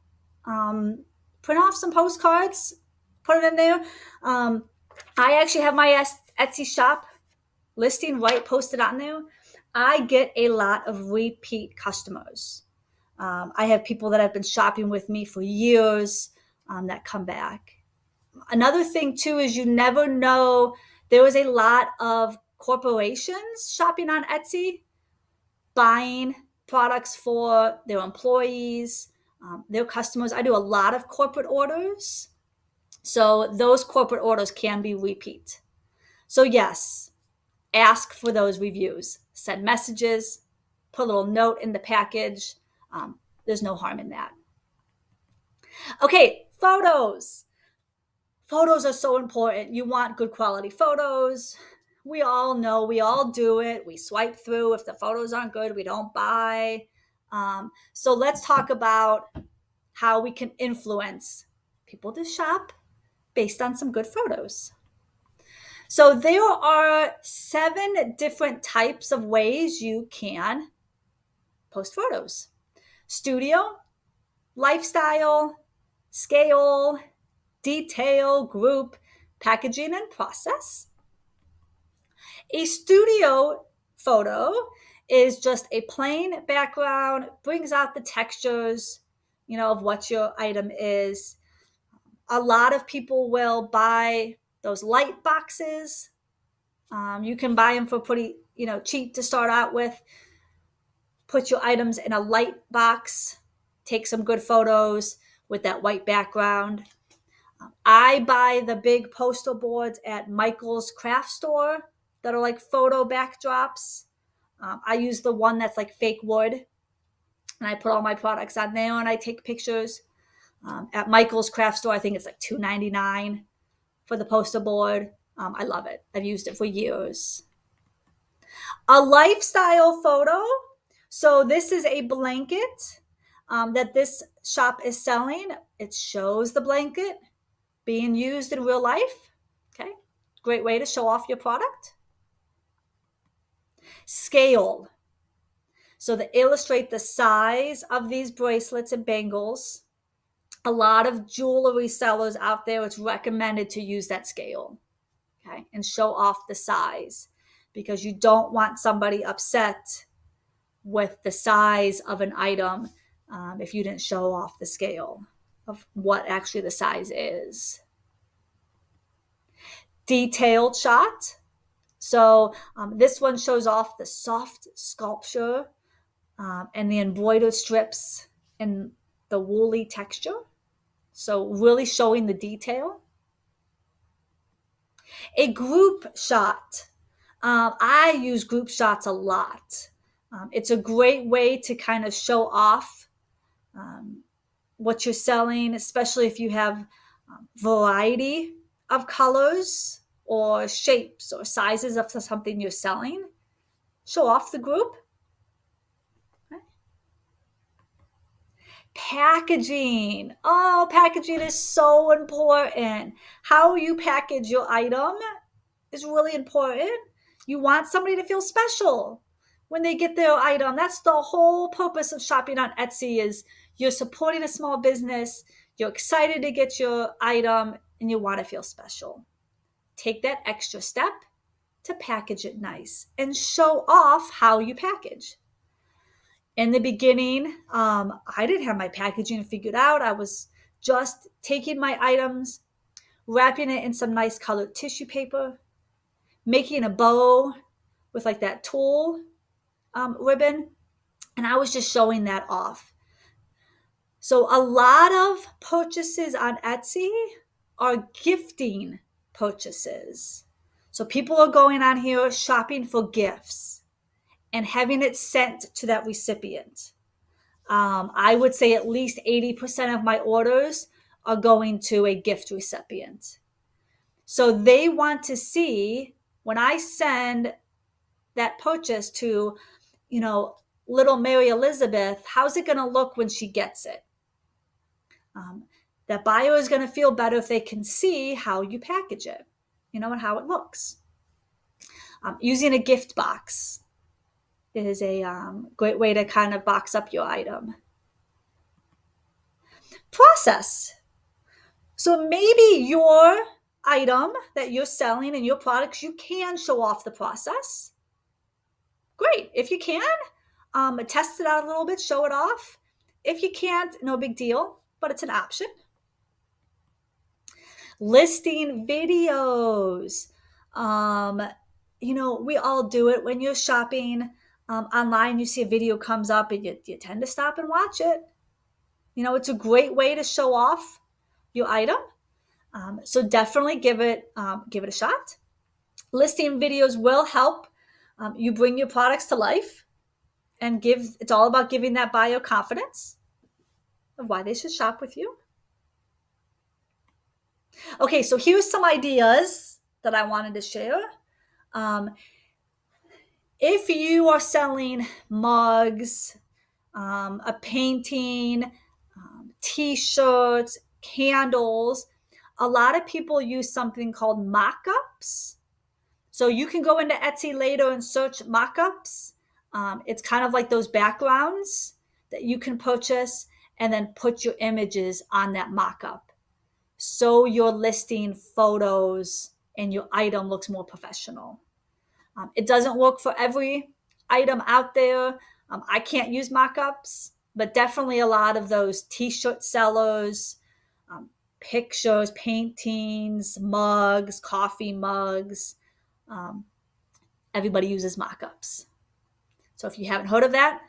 Print off some postcards, put it in there. I actually have my Etsy shop listing posted on there. I get a lot of repeat customers. I have people that have been shopping with me for years that come back. Another thing too is you never know. There is a lot of corporations shopping on Etsy, buying products for their employees, their customers. I do a lot of corporate orders. So those corporate orders can be repeat. So yes, ask for those reviews. Send messages, put a little note in the package. There's no harm in that. Okay, photos. Photos are so important. You want good quality photos. We all know, we all do it. We swipe through. If the photos aren't good, we don't buy. So let's talk about how we can influence people to shop based on some good photos. So there are 7 different types of ways you can post photos: studio, lifestyle, scale, detail, group, packaging, and process. A studio photo is just a plain background, brings out the textures, of what your item is. A lot of people will buy those light boxes. You can buy them for pretty, cheap to start out with. Put your items in a light box, take some good photos with that white background. I buy the big poster boards at Michael's craft store that are like photo backdrops. I use the one that's like fake wood, and I put all my products on there and I take pictures. At Michael's craft store, I think it's like $2.99 for the poster board. I love it. I've used it for years. A lifestyle photo. So this is a blanket that this shop is selling. It shows the blanket being used in real life. Okay, great way to show off your product. Scale. So to illustrate the size of these bracelets and bangles, a lot of jewelry sellers out there, it's recommended to use that scale, okay, and show off the size, because you don't want somebody upset with the size of an item if you didn't show off the scale of what actually the size is. Detailed shot. So this one shows off the soft sculpture and the embroidered strips and the woolly texture. So really showing the detail. A group shot. I use group shots a lot. It's a great way to kind of show off what you're selling, especially if you have variety of colors or shapes or sizes of something you're selling. Show off the group. Okay. Packaging. Oh, packaging is so important. How you package your item is really important. You want somebody to feel special when they get their item. That's the whole purpose of shopping on Etsy, is you're supporting a small business, you're excited to get your item, and you want to feel special. Take that extra step to package it nice and show off how you package. In the beginning, I didn't have my packaging figured out. I was just taking my items, wrapping it in some nice colored tissue paper, making a bow with like that tulle ribbon, and I was just showing that off. So a lot of purchases on Etsy are gifting purchases. So people are going on here shopping for gifts and having it sent to that recipient. I would say at least 80% of my orders are going to a gift recipient. So they want to see, when I send that purchase to, little Mary Elizabeth, how's it going to look when she gets it? That buyer is going to feel better if they can see how you package it, and how it looks. Using a gift box is a great way to kind of box up your item. Process. So maybe your item that you're selling and your products, you can show off the process. Great. If you can, test it out a little bit, show it off. If you can't, no big deal, but it's an option. Listing videos. We all do it when you're shopping online. You see a video comes up and you tend to stop and watch it. It's a great way to show off your item. So definitely give it a shot. Listing videos will help you bring your products to life, and it's all about giving that buyer confidence of why they should shop with you. Okay, so here's some ideas that I wanted to share. If you are selling mugs, a painting, t-shirts, candles, a lot of people use something called mock-ups. So you can go into Etsy later and search mock-ups. It's kind of like those backgrounds that you can purchase and then put your images on that mock-up. So your listing photos and your item looks more professional. It doesn't work for every item out there. I can't use mock-ups, but definitely a lot of those t-shirt sellers, pictures, paintings, mugs, coffee mugs, everybody uses mock-ups. So if you haven't heard of that,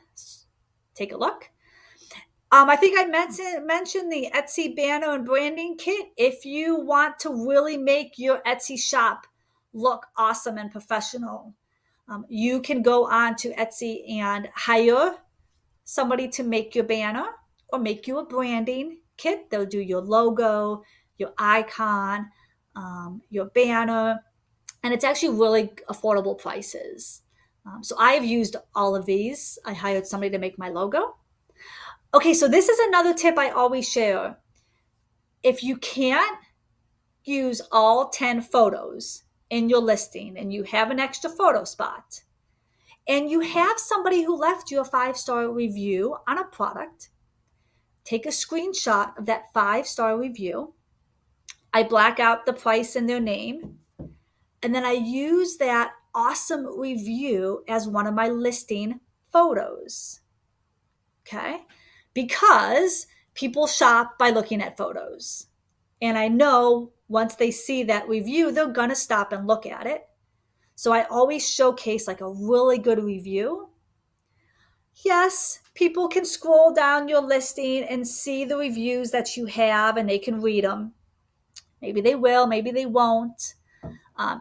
take a look. I think I mentioned the Etsy banner and branding kit. If you want to really make your Etsy shop look awesome and professional, You can go on to Etsy and hire somebody to make your banner or make you a branding kit. They'll do your logo, your icon, your banner, and it's actually really affordable prices. So I've used all of these. I hired somebody to make my logo. Okay, so this is another tip I always share. If you can't use all 10 photos in your listing and you have an extra photo spot, and you have somebody who left you a 5-star review on a product, take a screenshot of that 5-star review. I black out the price and their name, and then I use that awesome review as one of my listing photos. Okay? Because people shop by looking at photos. And I know once they see that review, they're going to stop and look at it. So I always showcase like a really good review. Yes, people can scroll down your listing and see the reviews that you have and they can read them. Maybe they will, maybe they won't.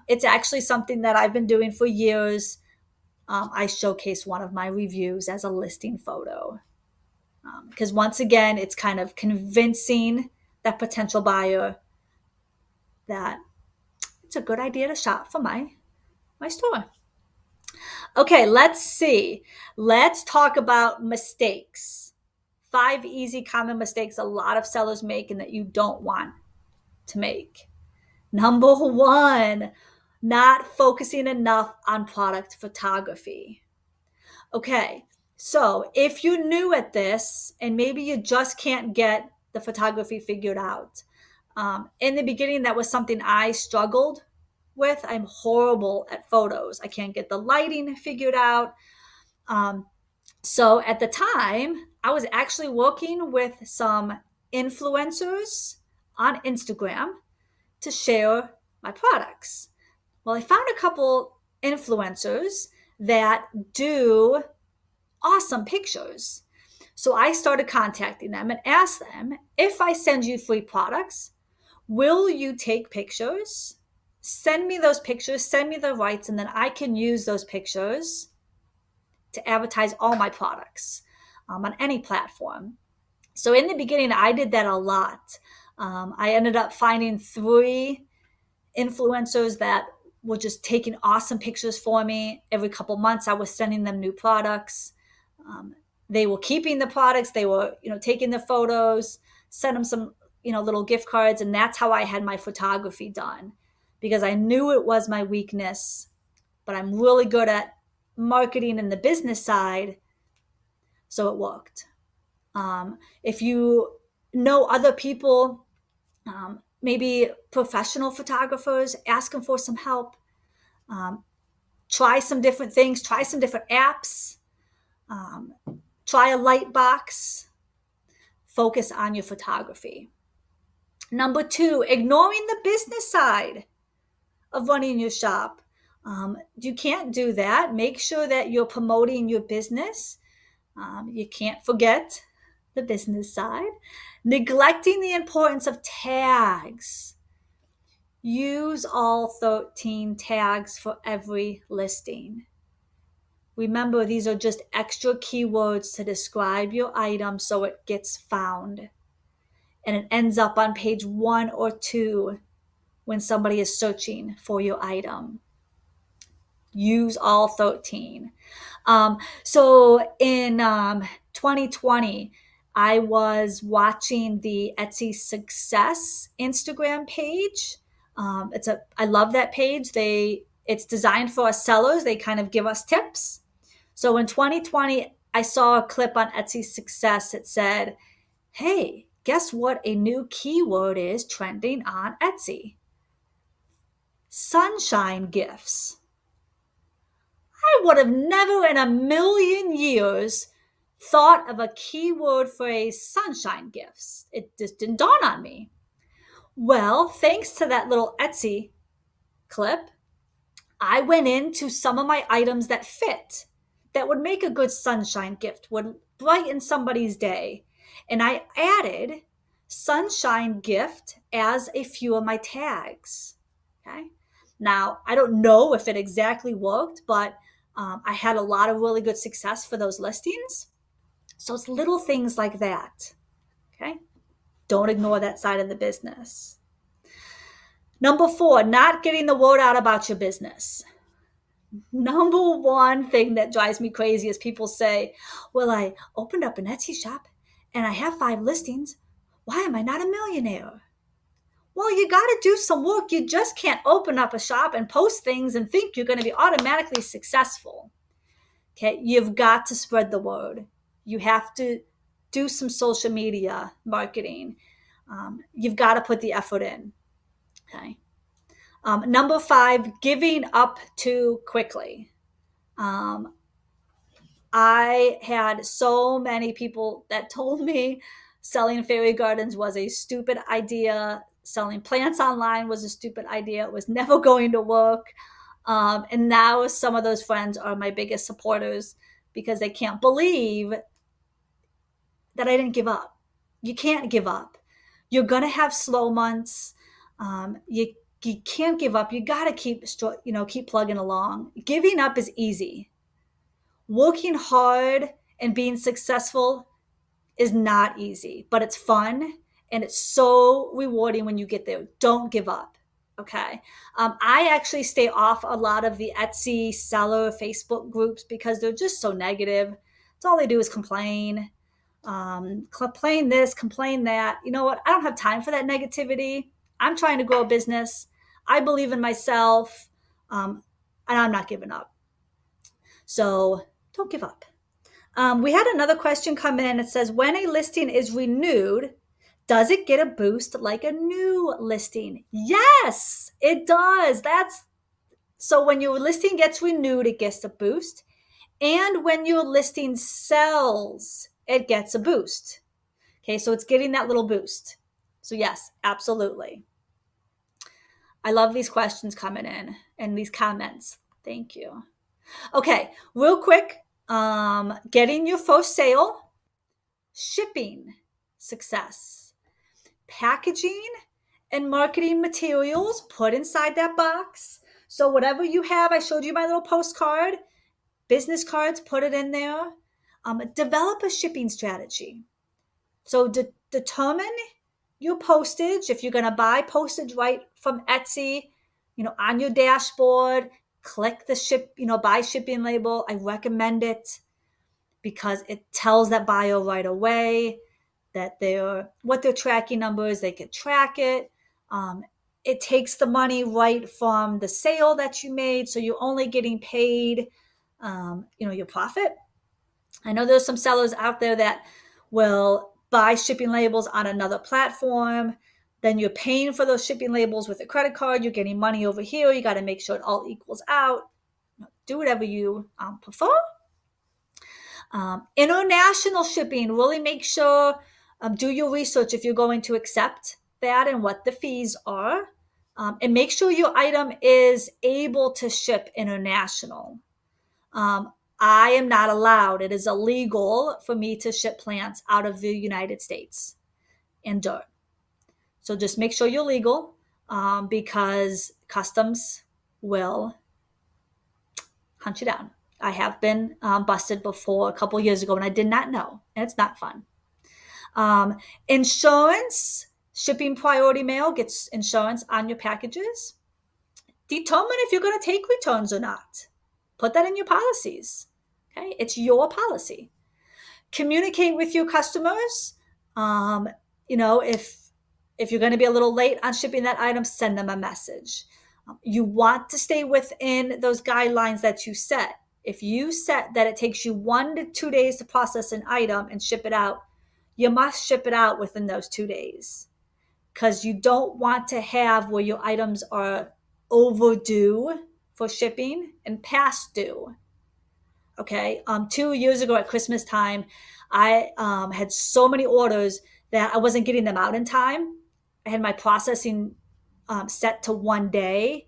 It's actually something that I've been doing for years. I showcase one of my reviews as a listing photo. Because once again, it's kind of convincing that potential buyer that it's a good idea to shop for my store. Okay, let's see. Let's talk about mistakes. 5 easy common mistakes a lot of sellers make and that you don't want to make. Number 1, not focusing enough on product photography. Okay, so if you're new at this and maybe you just can't get the photography figured out, in the beginning, that was something I struggled with. I'm horrible at photos. I can't get the lighting figured out. So at the time, I was actually working with some influencers on Instagram to share my products. Well, I found a couple influencers that do awesome pictures. So I started contacting them and asked them, if I send you free products, will you take pictures? Send me those pictures, send me the rights, and then I can use those pictures to advertise all my products on any platform. So in the beginning, I did that a lot. I ended up finding 3 influencers that were just taking awesome pictures for me. Every couple months, I was sending them new products. They were keeping the products. They were, taking the photos, send them some, little gift cards. And that's how I had my photography done, because I knew it was my weakness, but I'm really good at marketing and the business side. So it worked. If you know other people, maybe professional photographers, ask them for some help. Try some different things, try some different apps, try a light box, focus on your photography. Number 2, ignoring the business side of running your shop. You can't do that. Make sure that you're promoting your business. You can't forget the business side. Neglecting the importance of tags. Use all 13 tags for every listing. Remember, these are just extra keywords to describe your item so it gets found. And it ends up on page 1 or 2 when somebody is searching for your item. Use all 13. So in 2020, I was watching the Etsy Success Instagram page. I love that page. It's designed for us sellers. They kind of give us tips. So in 2020, I saw a clip on Etsy Success. It said, hey, guess what a new keyword is trending on Etsy? Sunshine gifts. I would have never in a million years thought of a keyword phrase, sunshine gifts. It just didn't dawn on me. Well, thanks to that little Etsy clip, I went into some of my items that fit, that would make a good sunshine gift, would brighten somebody's day. And I added sunshine gift as a few of my tags. Okay. Now, I don't know if it exactly worked, but I had a lot of really good success for those listings. So it's little things like that. Okay. Don't ignore that side of the business. Number 4, not getting the word out about your business. Number one thing that drives me crazy is people say, well, I opened up an Etsy shop and I have 5 listings. Why am I not a millionaire? Well, you got to do some work. You just can't open up a shop and post things and think you're going to be automatically successful. Okay, you've got to spread the word. You have to do some social media marketing. You've got to put the effort in. Okay. Number 5, giving up too quickly. I had so many people that told me selling fairy gardens was a stupid idea. Selling plants online was a stupid idea. It was never going to work. And now some of those friends are my biggest supporters because they can't believe that I didn't give up. You can't give up. You're going to have slow months. You can't give up. You got to keep plugging along. Giving up is easy. Working hard and being successful is not easy, but it's fun and it's so rewarding when you get there. Don't give up. Okay. I actually stay off a lot of the Etsy seller Facebook groups because they're just so negative. It's all they do is complain. Complain this, complain that. You know what? I don't have time for that negativity. I'm trying to grow a business. I believe in myself, and I'm not giving up. So don't give up. We had another question come in. It says, when a listing is renewed, does it get a boost like a new listing? Yes, it does. So when your listing gets renewed, it gets a boost. And when your listing sells, it gets a boost. Okay, so it's getting that little boost. So yes, absolutely. I love these questions coming in and these comments. Thank you. Okay, real quick, getting your first sale, shipping success, packaging and marketing materials put inside that box. So whatever you have, I showed you my little postcard, business cards, put it in there. Develop a shipping strategy. So determine your postage. If you're going to buy postage right from Etsy, on your dashboard, click the buy shipping label. I recommend it because it tells that buyer right away that what their tracking number is. They can track it. It takes the money right from the sale that you made, so you're only getting paid, your profit. I know there's some sellers out there that will buy shipping labels on another platform. Then you're paying for those shipping labels with a credit card. You're getting money over here. You got to make sure it all equals out. Do whatever you prefer. International shipping, really make sure, do your research if you're going to accept that and what the fees are. And make sure your item is able to ship international. I am not allowed. It is illegal for me to ship plants out of the United States and dirt. So just make sure you're legal because customs will hunt you down. I have been busted before a couple years ago and I did not know, and it's not fun. Insurance, shipping priority mail gets insurance on your packages. Determine if you're going to take returns or not. Put that in your policies. Okay, it's your policy. Communicate with your customers. If you're going to be a little late on shipping that item, send them a message. You want to stay within those guidelines that you set. If you set that it takes you 1 to 2 days to process an item and ship it out, you must ship it out within those 2 days, because you don't want to have where your items are overdue for shipping and past due. Okay. 2 years ago at Christmas time, I had so many orders that I wasn't getting them out in time. I had my processing set to 1 day.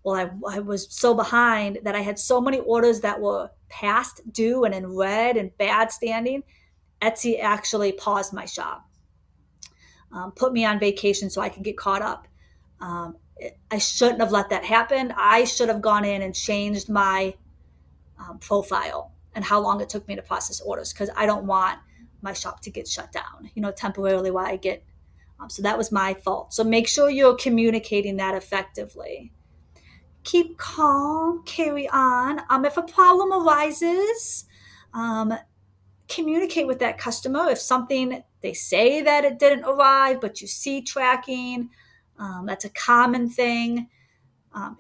Well, I was so behind that I had so many orders that were past due and in red and bad standing. Etsy actually paused my shop, put me on vacation so I could get caught up. I shouldn't have let that happen. I should have gone in and changed my profile and how long it took me to process orders, because I don't want my shop to get shut down, temporarily while I get. So that was my fault. So make sure you're communicating that effectively. Keep calm, carry on. If a problem arises, communicate with that customer. If something, they say that it didn't arrive, but you see tracking, that's a common thing.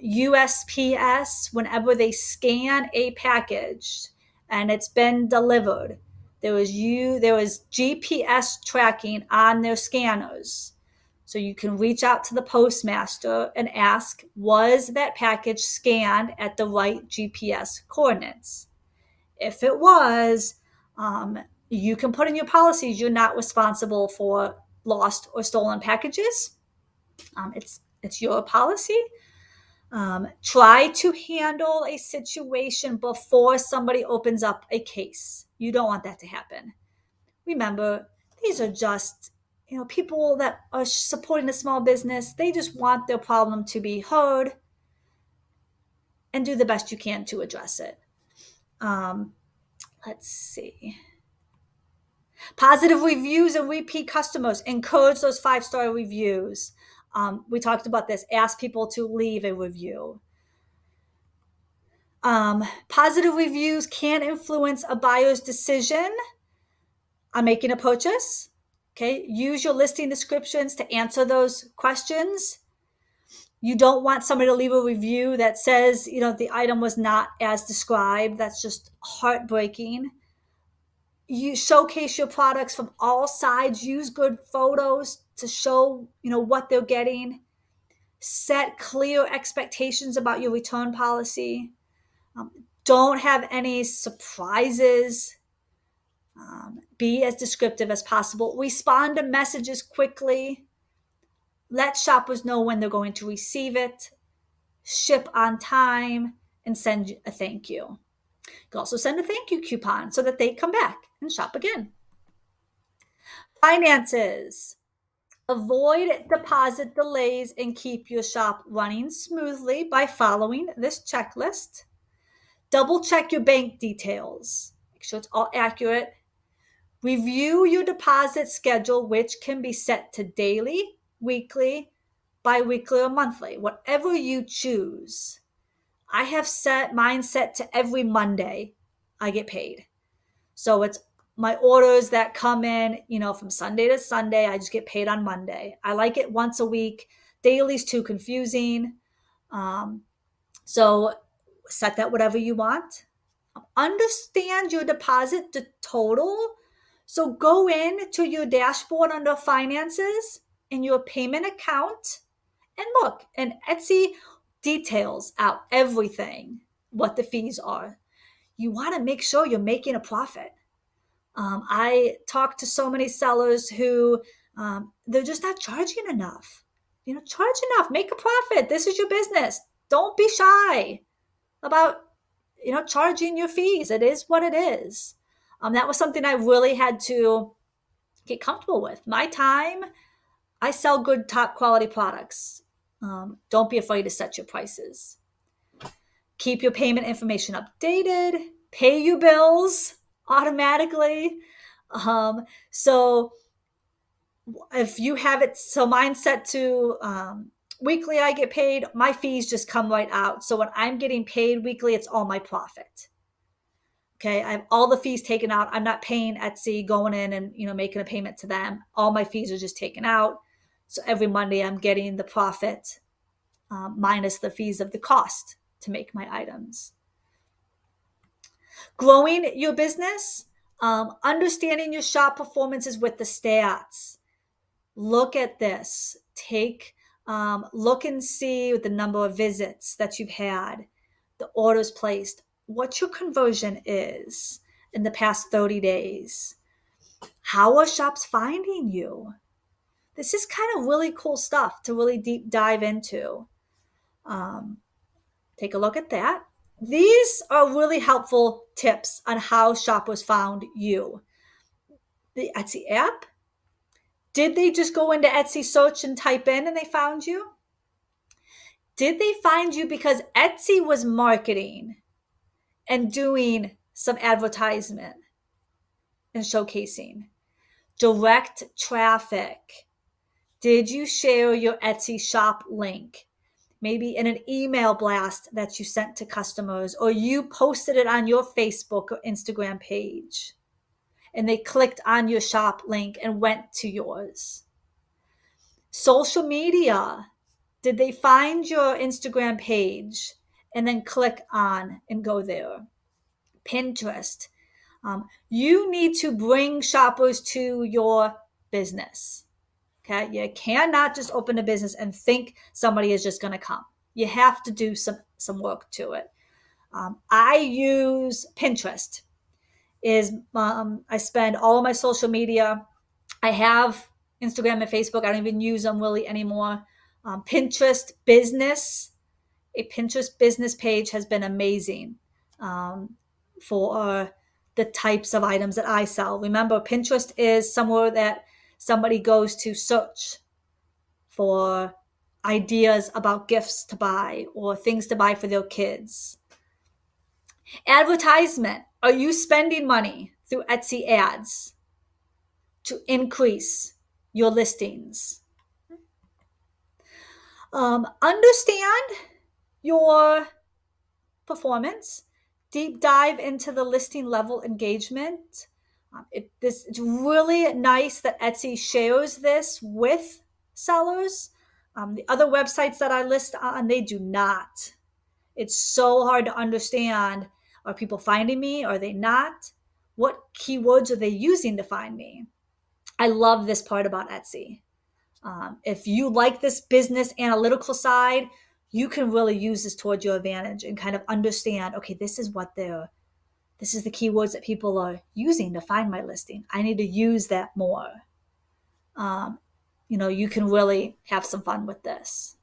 USPS, whenever they scan a package and it's been delivered, there was GPS tracking on their scanners. So you can reach out to the postmaster and ask, was that package scanned at the right GPS coordinates? If it was, you can put in your policies you're not responsible for lost or stolen packages. It's your policy. Try to handle a situation before somebody opens up a case. You don't want that to happen. Remember, these are just people that are supporting a small business. They just want their problem to be heard and do the best you can to address it. Let's see. Positive reviews and repeat customers. Encourage those 5-star reviews. We talked about this. Ask people to leave a review. Positive reviews can influence a buyer's decision on making a purchase. Okay, use your listing descriptions to answer those questions. You don't want somebody to leave a review that says, the item was not as described. That's just heartbreaking. You showcase your products from all sides. Use good photos to show, what they're getting. Set clear expectations about your return policy. Don't have any surprises. Be as descriptive as possible. Respond to messages quickly. Let shoppers know when they're going to receive it. Ship on time and send a thank you. You can also send a thank you coupon so that they come back and shop again. Finances. Avoid deposit delays and keep your shop running smoothly by following this checklist. Double check your bank details. Make sure it's all accurate. Review your deposit schedule, which can be set to daily, weekly, bi-weekly, or monthly, whatever you choose. I have set mine set to every Monday I get paid. So it's my orders that come in, from Sunday to Sunday. I just get paid on Monday. I like it once a week. Daily's too confusing. So set that whatever you want. Understand your deposit to total. So go in to your dashboard under finances in your payment account and look. And Etsy details out everything, what the fees are. You want to make sure you're making a profit. I talk to so many sellers who they're just not charging enough. Charge enough, make a profit. This is your business. Don't be shy about charging your fees. It is what it is. That was something I really had to get comfortable with. My time, I sell good, top quality products. Don't be afraid to set your prices. Keep your payment information updated. Pay your bills automatically. So if you have it, so mine's set to weekly, I get paid. My fees just come right out. So when I'm getting paid weekly, it's all my profit. Okay, I have all the fees taken out. I'm not paying Etsy, going in and making a payment to them. All my fees are just taken out. So every Monday I'm getting the profit minus the fees of the cost to make my items. Growing your business, understanding your shop performances with the stats. Look at this. Look and see the number of visits that you've had, the orders placed, what your conversion is in the past 30 days. How are shops finding you? This is kind of really cool stuff to really deep dive into. Take a look at that. These are really helpful tips on how shoppers found you. The Etsy app. Did they just go into Etsy search and type in and they found you? Did they find you because Etsy was marketing and doing some advertisement and showcasing. Direct traffic. Did you share your Etsy shop link? Maybe in an email blast that you sent to customers, or you posted it on your Facebook or Instagram page and they clicked on your shop link and went to yours. Social media. Did they find your Instagram page and then click on and go there? Pinterest. You need to bring shoppers to your business. Okay, you cannot just open a business and think somebody is just going to come. You have to do some work to it. I use Pinterest. I spend all of my social media. I have Instagram and Facebook. I don't even use them really anymore. Pinterest business. A Pinterest business page has been amazing for the types of items that I sell. Remember, Pinterest is somewhere that somebody goes to search for ideas about gifts to buy or things to buy for their kids. Advertisement. Are you spending money through Etsy ads to increase your listings? Understand your performance. Deep dive into the listing level engagement. It's really nice that Etsy shares this with sellers. The other websites that I list on, they do not. It's so hard to understand. Are people finding me? Are they not? What keywords are they using to find me? I love this part about Etsy. If you like this business analytical side, you can really use this towards your advantage and kind of understand, okay, this is the keywords that people are using to find my listing. I need to use that more. You can really have some fun with this.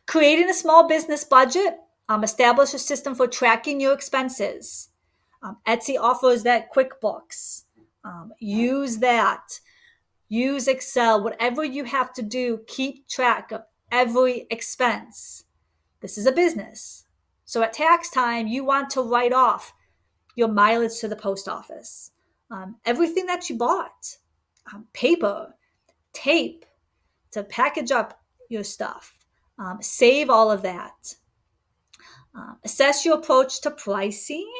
Creating a small business budget. Establish a system for tracking your expenses. Etsy offers that QuickBooks. Use that. Use Excel. Whatever you have to do, keep track of every expense. This is a business. So at tax time, you want to write off your mileage to the post office, everything that you bought, paper, tape to package up your stuff. Save all of that. Assess your approach to pricing.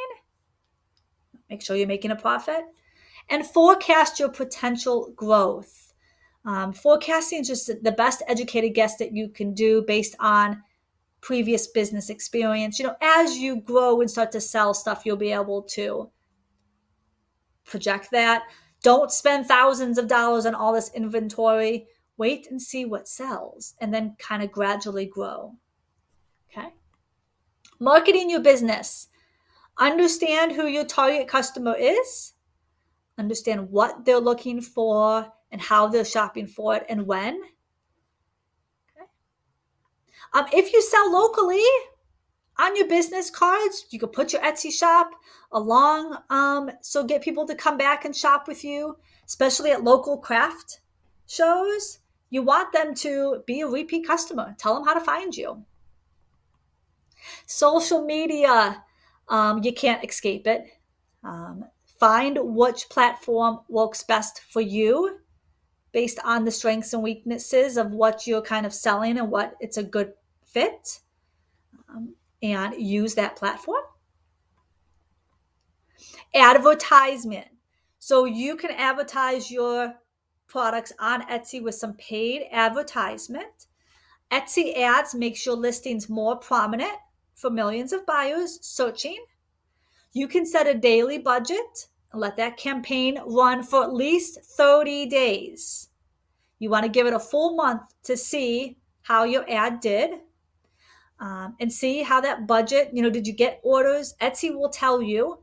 Make sure you're making a profit. And forecast your potential growth. Forecasting is just the best educated guess that you can do based on previous business experience. As you grow and start to sell stuff, you'll be able to project that. Don't spend thousands of dollars on all this inventory. Wait and see what sells and then kind of gradually grow. Okay. Marketing your business. Understand who your target customer is. Understand what they're looking for and how they're shopping for it and when. If you sell locally, on your business cards, you could put your Etsy shop along, so get people to come back and shop with you, especially at local craft shows. You want them to be a repeat customer. Tell them how to find you. Social media, you can't escape it. Find which platform works best for you based on the strengths and weaknesses of what you're kind of selling and what it's a good fit, and use that platform. Advertisement. So you can advertise your products on Etsy with some paid advertisement. Etsy ads makes your listings more prominent for millions of buyers searching. You can set a daily budget and let that campaign run for at least 30 days. You want to give it a full month to see how your ad did, and see how that budget, did you get orders? Etsy will tell you,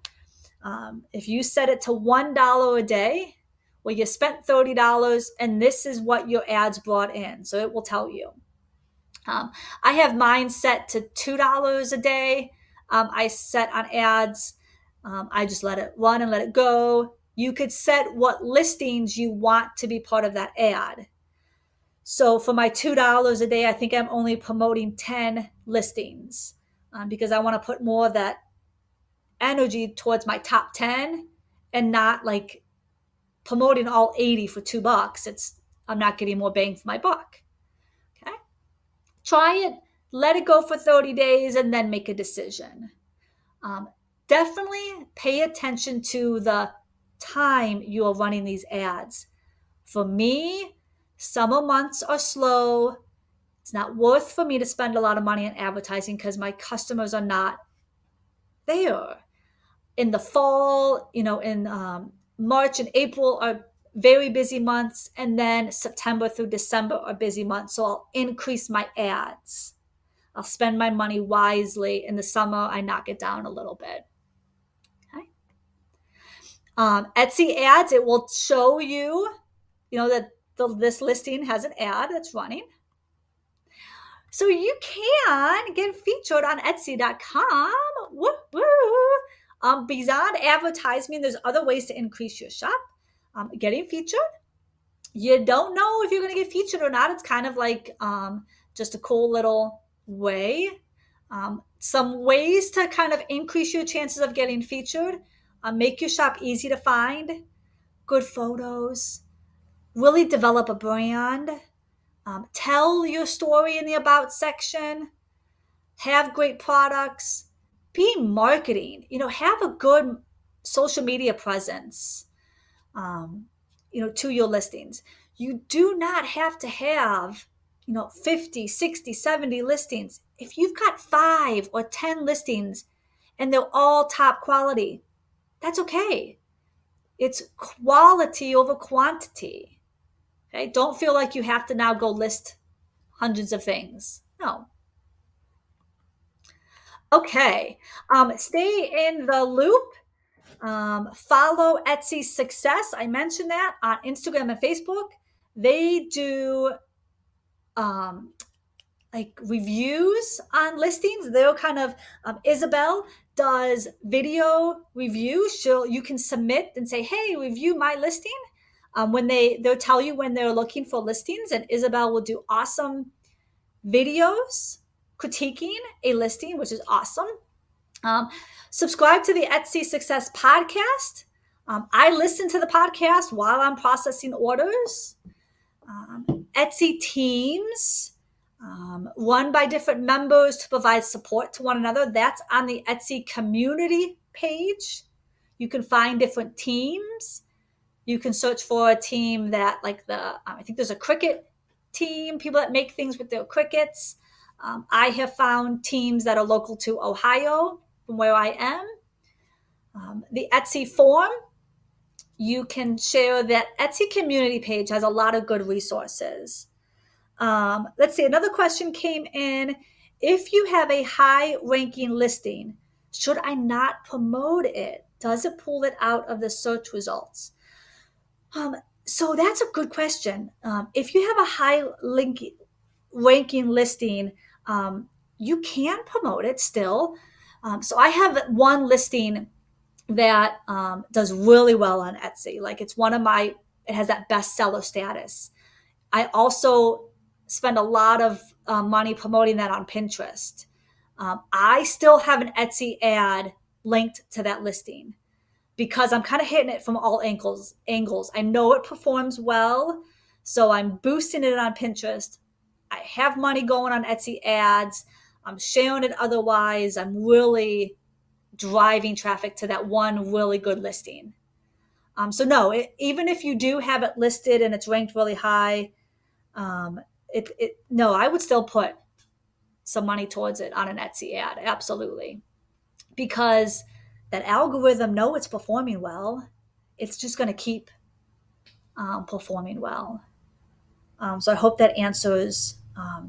if you set it to $1 a day, well, you spent $30 and this is what your ads brought in. So it will tell you. I have mine set to $2 a day. I set on ads. I just let it run and let it go. You could set what listings you want to be part of that ad. So for my $2 a day, I think I'm only promoting 10 listings. because I want to put more of that energy towards my top 10 and not like promoting all 80 for $2. I'm not getting more bang for my buck. Okay. Try it, let it go for 30 days, and then make a decision. Definitely pay attention to the time you are running these ads. For me, summer months are slow. It's not worth for me to spend a lot of money on advertising because my customers are not there. In the fall, in March and April are very busy months, and then September through December are busy months. So I'll increase my ads. I'll spend my money wisely. In the summer, I knock it down a little bit. Okay. Etsy ads, it will show you, that this listing has an ad that's running. So you can get featured on Etsy.com. Woo-woo. Beyond advertising, there's other ways to increase your shop. Getting featured. You don't know if you're going to get featured or not. It's kind of like just a cool little way. Some ways to kind of increase your chances of getting featured. Make your shop easy to find. Good photos. Really develop a brand. Tell your story in the About section. Have great products. Be marketing. Have a good social media presence, to your listings. You do not have to have, 50, 60, 70 listings. If you've got 5 or 10 listings and they're all top quality, that's okay. It's quality over quantity. Okay? Don't feel like you have to now go list hundreds of things. No. Okay. Stay in the loop. Follow Etsy Success. I mentioned that on Instagram and Facebook. They do like reviews on listings. They're kind of Isabel does video reviews. You can submit and say, "Hey, review my listing." When they'll tell you when they're looking for listings, and Isabel will do awesome videos critiquing a listing, which is awesome. Subscribe to the Etsy Success podcast. I listen to the podcast while I'm processing orders. Etsy teams, run by different members to provide support to one another. That's on the Etsy community page. You can find different teams. You can search for a team that, like I think there's a cricket team, people that make things with their crickets. I have found teams that are local to Ohio from where I am. The Etsy forum, you can share that Etsy community page has a lot of good resources. Let's see, another question came in. If you have a high ranking listing, should I not promote it? Does it pull it out of the search results? So that's a good question. If you have a high ranking listing, you can promote it still. So I have one listing that does really well on Etsy. Like it has that bestseller status. I also spend a lot of money promoting that on Pinterest. I still have an Etsy ad linked to that listing because I'm kind of hitting it from all angles. I know it performs well, so I'm boosting it on Pinterest. I have money going on Etsy ads. I'm sharing it otherwise. I'm really driving traffic to that one really good listing. So no, even if you do have it listed and it's ranked really high, no, I would still put some money towards it on an Etsy ad. Absolutely. Because that algorithm knows it's performing well. It's just going to keep performing well. So I hope that answers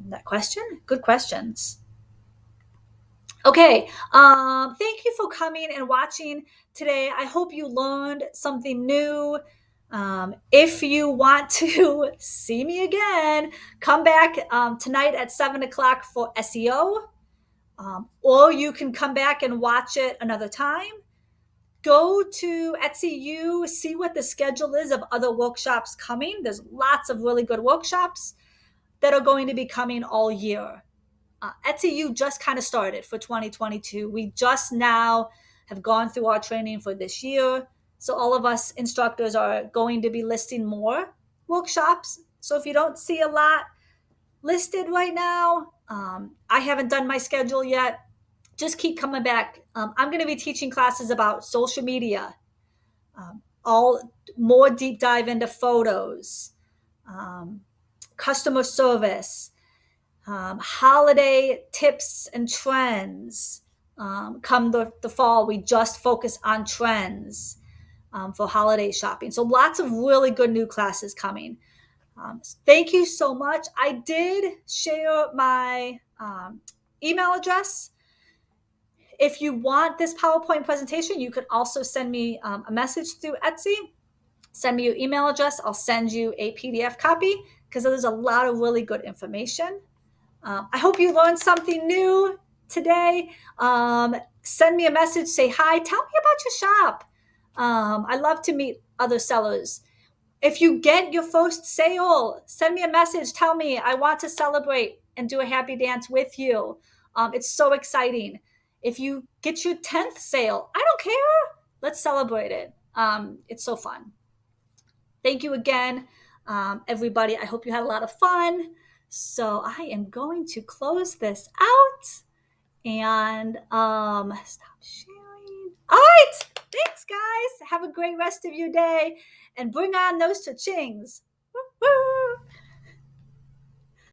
that question. Good questions. Okay. Thank you for coming and watching today. I hope you learned something new. If you want to see me again, come back tonight at 7:00 for SEO. Or you can come back and watch it another time. Go to Etsy U, see what the schedule is of other workshops coming. There's lots of really good workshops that are going to be coming all year. Etsy U just kind of started for 2022. We just now have gone through our training for this year. So all of us instructors are going to be listing more workshops. So if you don't see a lot listed right now, I haven't done my schedule yet. Just keep coming back. I'm going to be teaching classes about social media, all more deep dive into photos, um, customer service, holiday tips and trends. Come the fall, we just focus on trends for holiday shopping. So lots of really good new classes coming. Thank you so much. I did share my email address. If you want this PowerPoint presentation, you can also send me a message through Etsy. Send me your email address. I'll send you a PDF copy because there's a lot of really good information. I hope you learned something new today. Send me a message, say hi, tell me about your shop. I love to meet other sellers. If you get your first sale, send me a message, tell me I want to celebrate and do a happy dance with you. It's so exciting. If you get your 10th sale, I don't care. Let's celebrate it. It's so fun. Thank you again, everybody. I hope you had a lot of fun. So I am going to close this out and stop sharing. All right. Thanks, guys. Have a great rest of your day and bring on those cha-chings. Woo-woo.